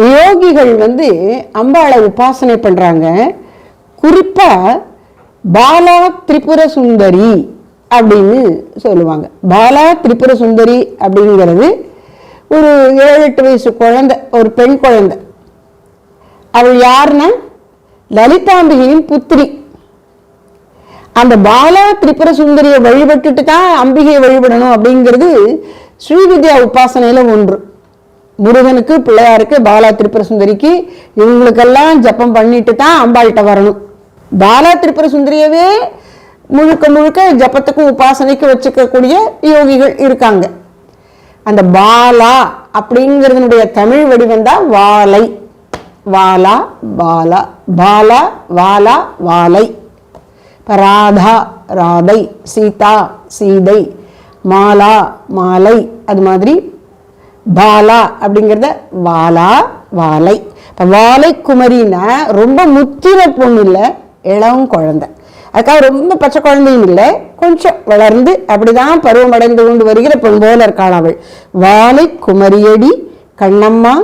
யோகிகள் அம்பாளை உபாசனை பண்றாங்க. குறிப்பா பாலா திரிபுர சுந்தரி அப்படின்னு சொல்லுவாங்க. பாலா திரிபுர சுந்தரி அப்படிங்கிறது ஒரு 7-8 வயசு குழந்தை, ஒரு பெண் குழந்தை. அவள் யாருன்னா லலிதாம்பிகையின் புத்திரி. அந்த பாலா திரிபுர சுந்தரியை வழிபட்டுட்டு தான் அம்பிகையை வழிபடணும் அப்படிங்கிறது ஸ்ரீவித்யா உபாசனையில ஒன்று. முருகனுக்கு, பிள்ளையாருக்கு, பாலா திரிபுர சுந்தரிக்கு இவங்களுக்கெல்லாம் ஜப்பம் பண்ணிட்டு தான் அம்பாள்கிட்ட வரணும். பாலா திரிபுர சுந்தரியவே முழுக்க முழுக்க ஜப்பத்துக்கும் உபாசனைக்கு வச்சுக்கக்கூடிய யோகிகள் இருக்காங்க. அந்த பாலா அப்படிங்கிறதுனுடைய தமிழ் வடிவம் தான் வாலை. வாலா பாலா, பாலா வாலா வாலை. ராதா ராதை, சீதா சீதை, மாலா மாலை. அது மாதிரி பாலா அப்படிங்கிறத வாலா வாலை. இப்போ வாலை குமரின்னா ரொம்ப முத்திர பொண்ணு இல்லை, இளம் குழந்தை. அதுக்காக ரொம்ப பச்சை குழந்தையும் இல்லை, கொஞ்சம் வளர்ந்து அப்படிதான் பருவம் அடைந்து கொண்டு வருகிற பெண் போல இருக்காள் அவள். வாலை குமரியடி கண்ணம்மா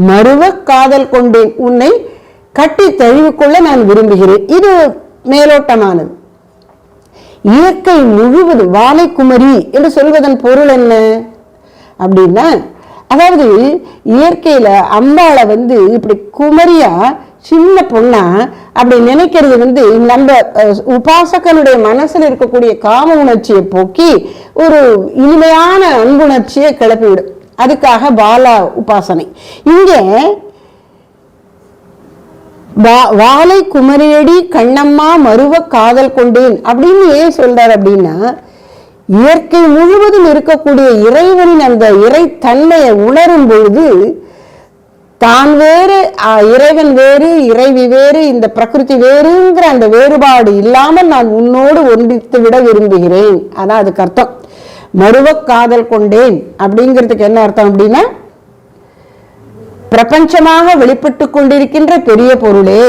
மருவ காதல் கொண்டேன், உன்னை கட்டி தழுவிக்கொள்ள நான் விரும்புகிறேன். இது மேலோட்டமானது. இயற்கை முழுவதும் வாலை குமரி என்று சொல்வதன் பொருள் என்ன அப்படின்னா, அதாவது இயற்கையில அம்பாளை இப்படி குமரியா சின்ன பொண்ணா அப்படி நினைக்கிறது நம்ம உபாசகனுடைய மனசுல இருக்கக்கூடிய காம உணர்ச்சியை போக்கி ஒரு இனிமையான அன்புணர்ச்சியை கிளப்பிவிடும். அதுக்காக பாலா உபாசனை. இங்க வாலை குமரியடி கண்ணம்மா மருவ காதல் கொண்டேன் அப்படின்னு ஏன் சொல்றார் அப்படின்னா, இயற்கை முழுவதும் இருக்கக்கூடிய இறைவனின் அந்த இறைத்தன்மையை உணரும் பொழுது தான் வேறு, இறைவன் வேறு, இறைவி வேறு, இந்த பிரகிருதி வேறுங்கிற அந்த வேறுபாடு இல்லாமல் நான் உன்னோடு ஒன்றித்து விட விரும்புகிறேன். அதான் அதுக்கு அர்த்தம். மருவ காதல் கொண்டேன் அப்படிங்கிறதுக்கு என்ன அர்த்தம் அப்படின்னா, பிரபஞ்சமாக வெளிப்பட்டு கொண்டிருக்கின்ற பெரிய பொருளே,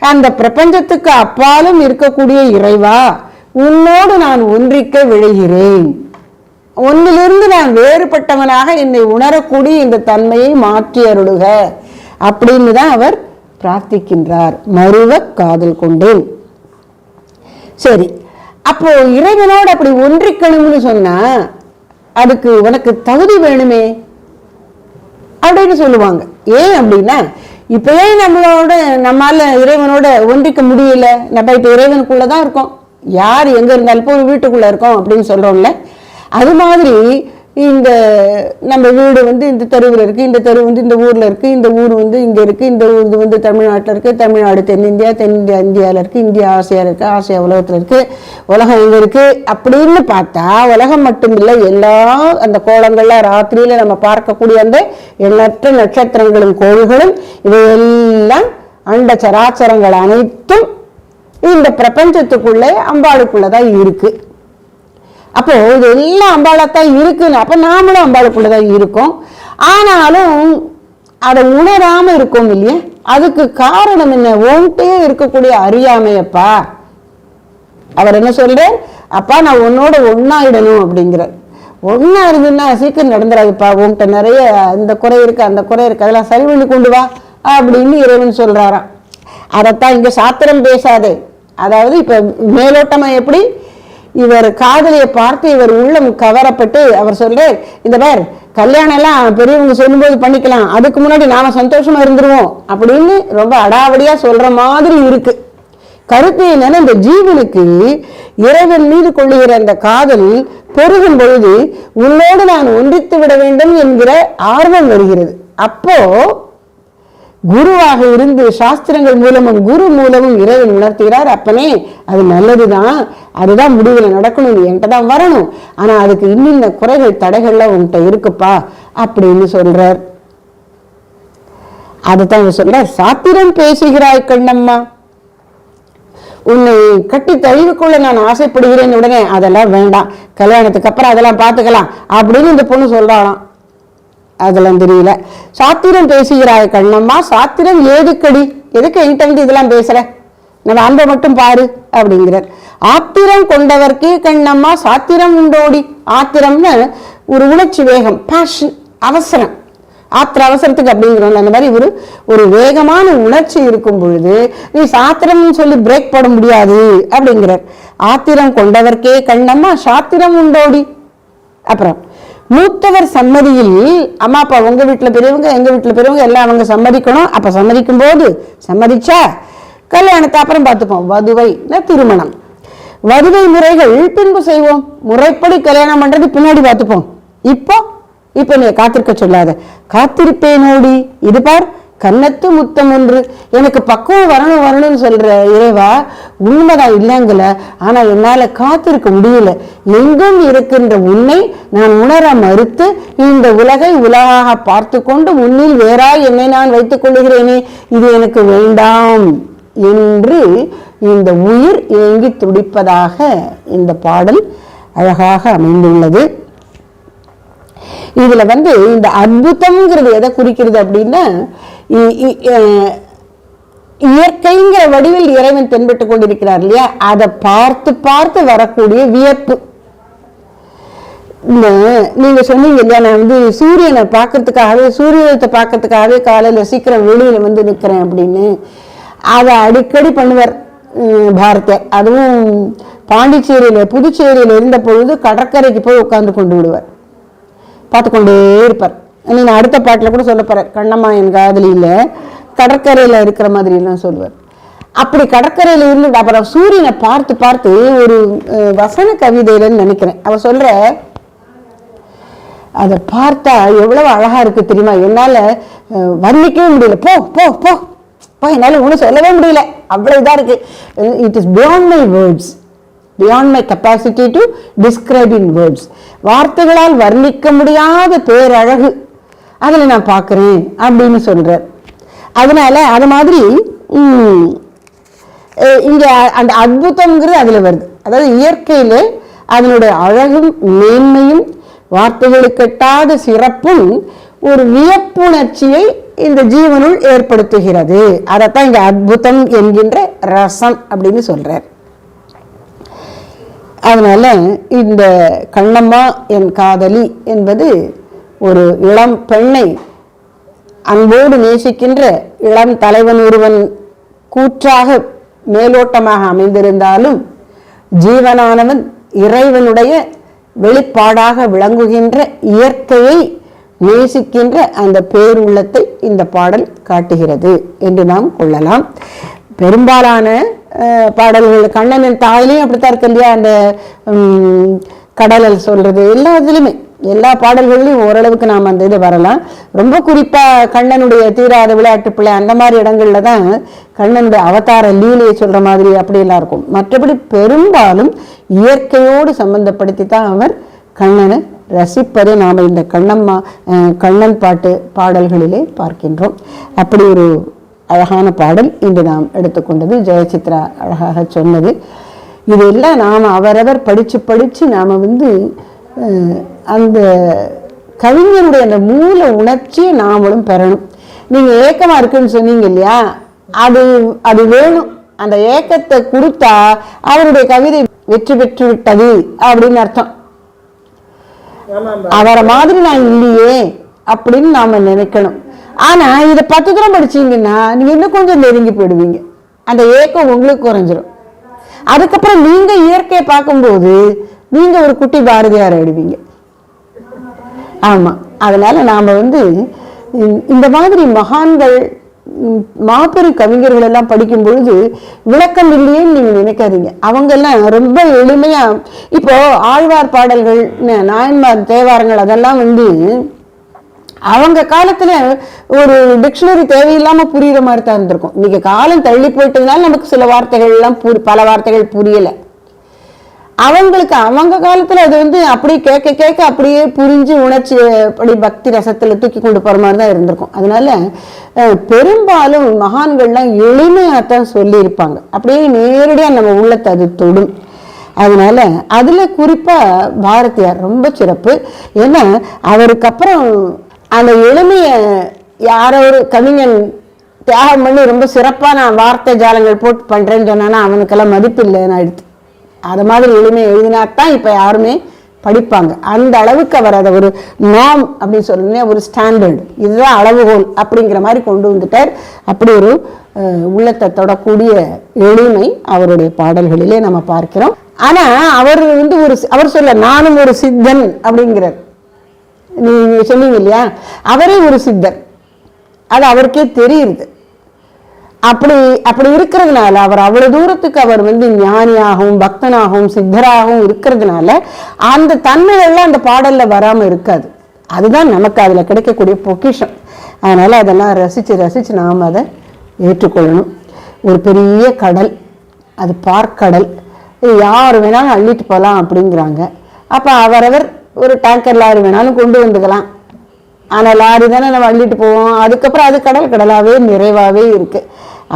அந்த பிரபஞ்சத்துக்கு அப்பாலும் இருக்கக்கூடிய இறைவா, உன்னோடு நான் ஒன்றிக்க விழைகிறேன். ஒன்னிலிருந்து நான் வேறுபட்டவனாக என்னை உணரக்கூடிய இந்த தன்மையை மாற்றி அருளுக அப்படின்னு தான் அவர் பிரார்த்திக்கின்றார். மருவ காதல் கொண்டேன். சரி, அப்போ இறைவனோடு அப்படி ஒன்றிக்கணும்னு சொன்னா அதுக்கு உனக்கு தகுதி வேணுமே அப்படின்னு சொல்லுவாங்க. ஏன் அப்படின்னா, இப்ப ஏன் நம்மால இறைவனோட ஒன்றிக்க முடியல? நம்ம இப்ப இறைவனுக்குள்ளதான் இருக்கோம். யார் எங்க இருந்தாலும் இப்போ ஒரு வீட்டுக்குள்ள இருக்கோம் அப்படின்னு சொல்றோம்ல, அது மாதிரி இந்த நம்ம வீடு இந்த தெருவில் இருக்கு, இந்த தெரு இந்த ஊர்ல இருக்கு, இந்த ஊர் இங்க இருக்கு, இந்த ஊர் தமிழ்நாட்டில் இருக்கு, தமிழ்நாடு தென்னிந்தியா, தென்னிந்தியா இந்தியாவில் இருக்கு, இந்தியா ஆசியாவில் இருக்கு, ஆசியா உலகத்துல இருக்கு, உலகம் எங்க இருக்கு அப்படின்னு பார்த்தா உலகம் மட்டும் இல்லை, எல்லா அந்த கோலங்கள்ல ராத்திரியில நம்ம பார்க்கக்கூடிய அந்த எண்ணற்ற நட்சத்திரங்களும் கோள்களும் இவையெல்லாம் அண்ட சராச்சரங்கள் அனைத்தும் இந்த பிரபஞ்சத்துக்குள்ளே அம்பாளுக்குள்ளதான் இருக்கு. அப்போ இது எல்லாம் அம்பாளத்தான் இருக்குன்னு, அப்ப நாமளும் அம்பாளுக்குள்ளதான் இருக்கோம். ஆனாலும் அதை உணராம இருக்கோம் இல்லையா? அதுக்கு காரணம் என்ன? ஓன்ட்டே இருக்கக்கூடிய அறியாமையப்பா. அவர் என்ன சொல்றார்? அப்பா நான் உன்னோட ஒன்னாயிடணும் அப்படிங்கிறார். ஒன்னா இருந்துன்னா சீக்கிரம் நடந்துடாதுப்பா, உன்கிட்ட நிறைய இந்த குறை இருக்கு, அந்த குறை இருக்கு, அதெல்லாம் சரி பண்ணி கொண்டு வா அப்படின்னு இறைவன் சொல்றாராம். அதைத்தான் இங்க சாத்திரம் பேசாதே. அதாவது இப்ப மேலோட்டமா எப்படி இவர் காதலியை பார்த்து இவர் உள்ளம் கவரப்பட்டு அவர் சொல்றார், இந்த பேர் கல்யாணம் எல்லாம் பெரியவங்க சொல்லும்போது பண்ணிக்கலாம், அதுக்கு முன்னாடி நாம சந்தோஷமா இருந்துருவோம் அப்படின்னு ரொம்ப அடாவடியா சொல்ற மாதிரி இருக்கு. கருத்து என்னன்னா, இந்த ஜீவனுக்கு இறைவன் மீது கொள்ளுகிற அந்த காதல் பெருகும் பொழுது உன்னோடு நான் ஒன்றித்து விட வேண்டும் என்கிற ஆர்வம் வருகிறது. அப்போ குருவாக இருந்து சாஸ்திரங்கள் மூலமும் குரு மூலமும் இறைவன் உணர்த்துகிறார், அப்பனே அது நல்லதுதான், அதுதான் முடிவில் நடக்கணும், நீ என்கிட்ட தான் வரணும், ஆனா அதுக்கு இன்னும் குறைகள் தடைகள்லாம் உன்கிட்ட இருக்குப்பா அப்படின்னு சொல்றார். அதுதான் சொல்றார், சாத்திரம் பேசுகிறாய் கண்ணம்மா, உன்னை கட்டி தழுவிக்கொள்ள நான் ஆசைப்படுகிறேன். உடனே அதெல்லாம் வேண்டாம், கல்யாணத்துக்கு அப்புறம் அதெல்லாம் பார்த்துக்கலாம் அப்படின்னு இந்த பொண்ணு சொல்றாளாம். அதெல்லாம் தெரியல. சாத்திரம் பேசுகிறாய் கண்ணம்மா, சாத்திரம் ஏதுக்கடி, எதுக்கு என்கிட்ட இதெல்லாம் பேசுற, நம்ம அன்பை மட்டும் பாரு அப்படிங்கிறார். ஆத்திரம் கொண்டவர்க்கே கண்ணம்மா சாத்திரம் உண்டோடி. ஆத்திரம்னு ஒரு உணர்ச்சி வேகம், பேஷன், அவசரம், ஆத்திர அவசரத்துக்கு அப்படிங்கிறோம். அந்த மாதிரி ஒரு வேகமான உணர்ச்சி இருக்கும் பொழுது நீ சாத்திரம்னு சொல்லி பிரேக் போட முடியாது அப்படிங்கிறார். ஆத்திரம் கொண்டவர்க்கே கண்ணம்மா சாத்திரம் உண்டோடி. அப்புறம் மூத்தவர் சம்மதியில், அம்மா அப்பா உங்க வீட்டுல பெரியவங்க எங்க வீட்டுல பெரியவங்க எல்லாம் அவங்க சம்மதிக்கணும். அப்ப சம்மதிக்கும் போது சம்மதிச்சா கல்யாணத்தை அப்புறம் பார்த்துப்போம். வதுவை திருமணம், வதுவை முறைகள் பின்பு செய்வோம், முறைப்படி கல்யாணம் பண்றது பின்னாடி பார்த்துப்போம். இப்ப நீ காத்திருக்க சொல்லாத, காத்திருப்பேனோடி. இது பார் கன்னத்து முத்தம் ஒன்று, எனக்கு பக்குவம் வரணும்னு சொல்ற இறைவா, உண்மைதான் இல்லைங்கல, ஆனா என்னால காத்திருக்க முடியல. எங்கும் இருக்கின்ற உன்னை நான் உணர மறுத்து இந்த உலகை உலகாக பார்த்து கொண்டு உன்னில் வேறாய் என்னை நான் வைத்துக் கொள்ளுகிறேனே, இது எனக்கு வேண்டாம் என்று இந்த உயிர் ஏங்கி துடிப்பதாக இந்த பாடல் அழகாக அமைந்துள்ளது. இதுல இந்த அற்புதம்ங்கிறது எதை குறிக்கிறது அப்படின்னா, இயற்கைங்கிற வடிவில் இறைவன் தென்பட்டுக் கொண்டிருக்கிறார் இல்லையா, அதை பார்த்து பார்த்து வரக்கூடிய வியப்பு. நீங்க சொன்னீங்க இல்லையா, நான் வந்து சூரியனை பார்க்கறதுக்காகவே, சூரியத்தை பார்க்கறதுக்காகவே காலையில சீக்கிரம் வெளியில வந்து நிற்கிறேன் அப்படின்னு. அதை அடிக்கடி பண்ணுவார் பாரதியார். அதுவும் பாண்டிச்சேரியில புதுச்சேரியில இருந்த பொழுது கடற்கரைக்கு போய் உட்கார்ந்து கொண்டு விடுவார், பார்த்து கொண்டே இருப்பார். நீங்க அடுத்த பாட்டுல கூட சொல்ல போற, கண்ணம்மா என் காதலியில கடற்கரையில இருக்கிற மாதிரி எல்லாம் சொல்லுவார். அப்படி கடற்கரையில இருந்து அப்புறம் சூரியனை பார்த்து பார்த்து ஒரு வசன கவிதையிலன்னு நினைக்கிறேன், அவ சொல்ற, அதை பார்த்தா எவ்வளவு அழகா இருக்கு தெரியுமா, என்னால வர்ணிக்கவே முடியல, போ போ போ போ, என்னால ஒன்றும் சொல்லவே முடியல, அவ்வளவு இதா இருக்கு. It is beyond my words, beyond my capacity to describe in words. வார்த்தைகளால் வர்ணிக்க முடியாத பேரழகு அதில் நான் பார்க்குறேன் அப்படின்னு சொல்றார். அதனால அது மாதிரி இங்க அந்த அற்புதம்ங்கிறது அதுல வருது. அதாவது இயற்கையில அதனுடைய அழகும் மேன்மையும் வார்த்தைகளுக்கு எட்டாத சிறப்பும் ஒரு வியப்புணர்ச்சியை இந்த ஜீவனுள் ஏற்படுத்துகிறது. அதைத்தான் இங்க அற்புதம் என்கின்ற ரசம் அப்படின்னு சொல்றார். அதனால இந்த கண்ணம்மா என் காதலி என்பது ஒரு இளம் பெண்ணை அன்போடு நேசிக்கின்ற இளம் தலைவன் ஒருவன் கூற்றாக மேலோட்டமாக அமைந்திருந்தாலும், ஜீவனானவன் இறைவனுடைய வெளிப்பாடாக விளங்குகின்ற இயற்கையை நேசிக்கின்ற அந்த பேருள்ளத்தை இந்த பாடல் காட்டுகிறது என்று நாம் கொள்ளலாம். பெரும்பாலான பாடல்கள் கண்ணனின் தாயிலையும் அப்படித்தான் இருக்கு இல்லையா, அந்த கடலல் சொல்றது எல்லா இதுலையுமே, எல்லா பாடல்கள்லையும் ஓரளவுக்கு நாம் அந்த இது வரலாம். ரொம்ப குறிப்பா கண்ணனுடைய தீராத விளையாட்டு பிள்ளை அந்த மாதிரி இடங்கள்ல தான் கண்ணனுடைய அவதார லீலையை சொல்ற மாதிரி அப்படியெல்லாம் இருக்கும். மற்றபடி பெரும்பாலும் இயற்கையோடு சம்பந்தப்படுத்தி தான் அவர் கண்ணனை ரசிப்பதை நாம் இந்த கண்ணன் பாட்டு பாடல்களிலே பார்க்கின்றோம். அப்படி ஒரு அழகான பாடல் இன்று நாம் எடுத்துக்கொண்டது. ஜெயசித்ரா அழகாக சொன்னது. இதெல்லாம் நாம் அவரவர் படிச்சு படிச்சு நாம வந்து அந்த கவிஞருடைய அந்த மூல உணர்ச்சியை நாமளும் பெறணும். நீங்க ஏக்கமா இருக்குன்னு சொன்னீங்க இல்லையா, அது வேணும். அந்த ஏக்கத்தை கொடுத்தா அவருடைய கவிதை வெற்றி பெற்று விட்டது அப்படின்னு அர்த்தம். அவரை மாதிரி நான் இல்லையே அப்படின்னு நாம நினைக்கணும். ஆனா இதை 10 தரம் படிச்சீங்கன்னா நீங்க இன்னும் கொஞ்சம் நெருங்கி போயிடுவீங்க, அந்த ஏக்கம் உங்களுக்கு குறைஞ்சிரும். அதுக்கப்புறம் நீங்க இயற்கையை பார்க்கும்போது நீங்க ஒரு குட்டி பாரதியார் ஆயிடுவீங்க. ஆமா, அதனால நாம வந்து இந்த மாதிரி மகான்கள் மாபெரும் கவிஞர்கள் எல்லாம் படிக்கும் பொழுது விளக்கம் இல்லையேன்னு நீங்க நினைக்காதீங்க. அவங்க எல்லாம் ரொம்ப எளிமையா, இப்போ ஆழ்வார் பாடல்கள், நாயன்மார் தேவாரங்கள் அதெல்லாம் வந்து அவங்க காலத்துல ஒரு டிக்ஷனரி தேவையில்லாம புரியுற மாதிரி தான் இருந்திருக்கும். இன்னைக்கு காலம் தள்ளி போயிட்டதுனால நமக்கு சில வார்த்தைகள் எல்லாம் பல வார்த்தைகள் புரியல. அவங்களுக்கு அவங்க காலத்துல அது வந்து அப்படியே கேட்க கேட்க அப்படியே புரிஞ்சு உணர்ச்சி அப்படி பக்தி ரசத்துல தூக்கி கொண்டு போற மாதிரி தான் இருந்திருக்கும். அதனால பெரும்பாலும் மகான்கள்லாம் எளிமையாத்தான் சொல்லி இருப்பாங்க, அப்படியே நேரடியா நம்ம உள்ளத்தை அது தொடும். அதனால அதுல குறிப்பா பாரதியார் ரொம்ப சிறப்பு. ஏன்னா அவருக்கு அப்புறம் அந்த எளிமைய யாரோ ஒரு கவிஞன் தியாகம் பண்ணி ரொம்ப சிறப்பான வார்த்தை ஜாலங்கள் போட்டு பண்றேன்னு சொன்னானா அவனுக்கெல்லாம் மதிப்பு இல்லைன்னு ஆயிடுச்சு. அது மாதிரி எளிமையை எழுதினாத்தான் இப்ப யாருமே படிப்பாங்க. அந்த அளவுக்கு அவர் அதை ஒரு நார்ம் அப்படின்னு சொல்லுங்க, ஒரு ஸ்டாண்டர்ட், இதுதான் அளவுகோல் அப்படிங்கிற மாதிரி கொண்டு வந்துட்டார். அப்படி ஒரு உள்ளத்தை தொடக்கூடிய எளிமை அவருடைய பாடல்களிலே நம்ம பார்க்கிறோம். ஆனா அவர் வந்து அவர் சொல்ல நானும் ஒரு சித்தன் அப்படிங்கிறார். நீங்க சொன்னீங்க இல்லையா, அவரே ஒரு சித்தர், அது அவருக்கே தெரியுது. அப்படி இருக்கிறதுனால அவர் அவ்வளவு தூரத்துக்கு அவர் வந்து ஞானியாகவும் பக்தனாகவும் சித்தராகவும் இருக்கிறதுனால அந்த தன்மைகள்லாம் அந்த பாடல்ல வராம இருக்காது. அதுதான் நமக்கு அதுல கிடைக்கக்கூடிய பொக்கிஷம். அதனால அதெல்லாம் ரசிச்சு ரசிச்சு நாம் அதை ஏற்றுக்கொள்ளணும். ஒரு பெரிய கடல், அது பார்க்கடல், யார் வேணாலும் அள்ளிட்டு போகலாம் அப்படிங்கிறாங்க. அப்ப அவரவர் ஒரு டேங்கர் லாரி வேணாலும் கொண்டு வந்துக்கலாம். ஆனா லாரி தானே நம்ம அள்ளிட்டு போவோம், அதுக்கப்புறம் அது கடலாவே நிறைவாவே இருக்கு.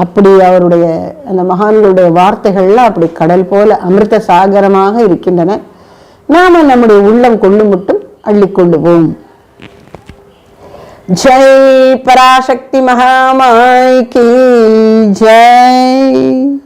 அப்படி அவருடைய அந்த மகான்களுடைய வார்த்தைகள்லாம் அப்படி கடல் போல அமிர்த சாகரமாக இருக்கின்றன. நாம நம்முடைய உள்ளம் கொண்டு மட்டும் அள்ளிக்கொள்ளுவோம். जय पराशक्ति महामाई की जय।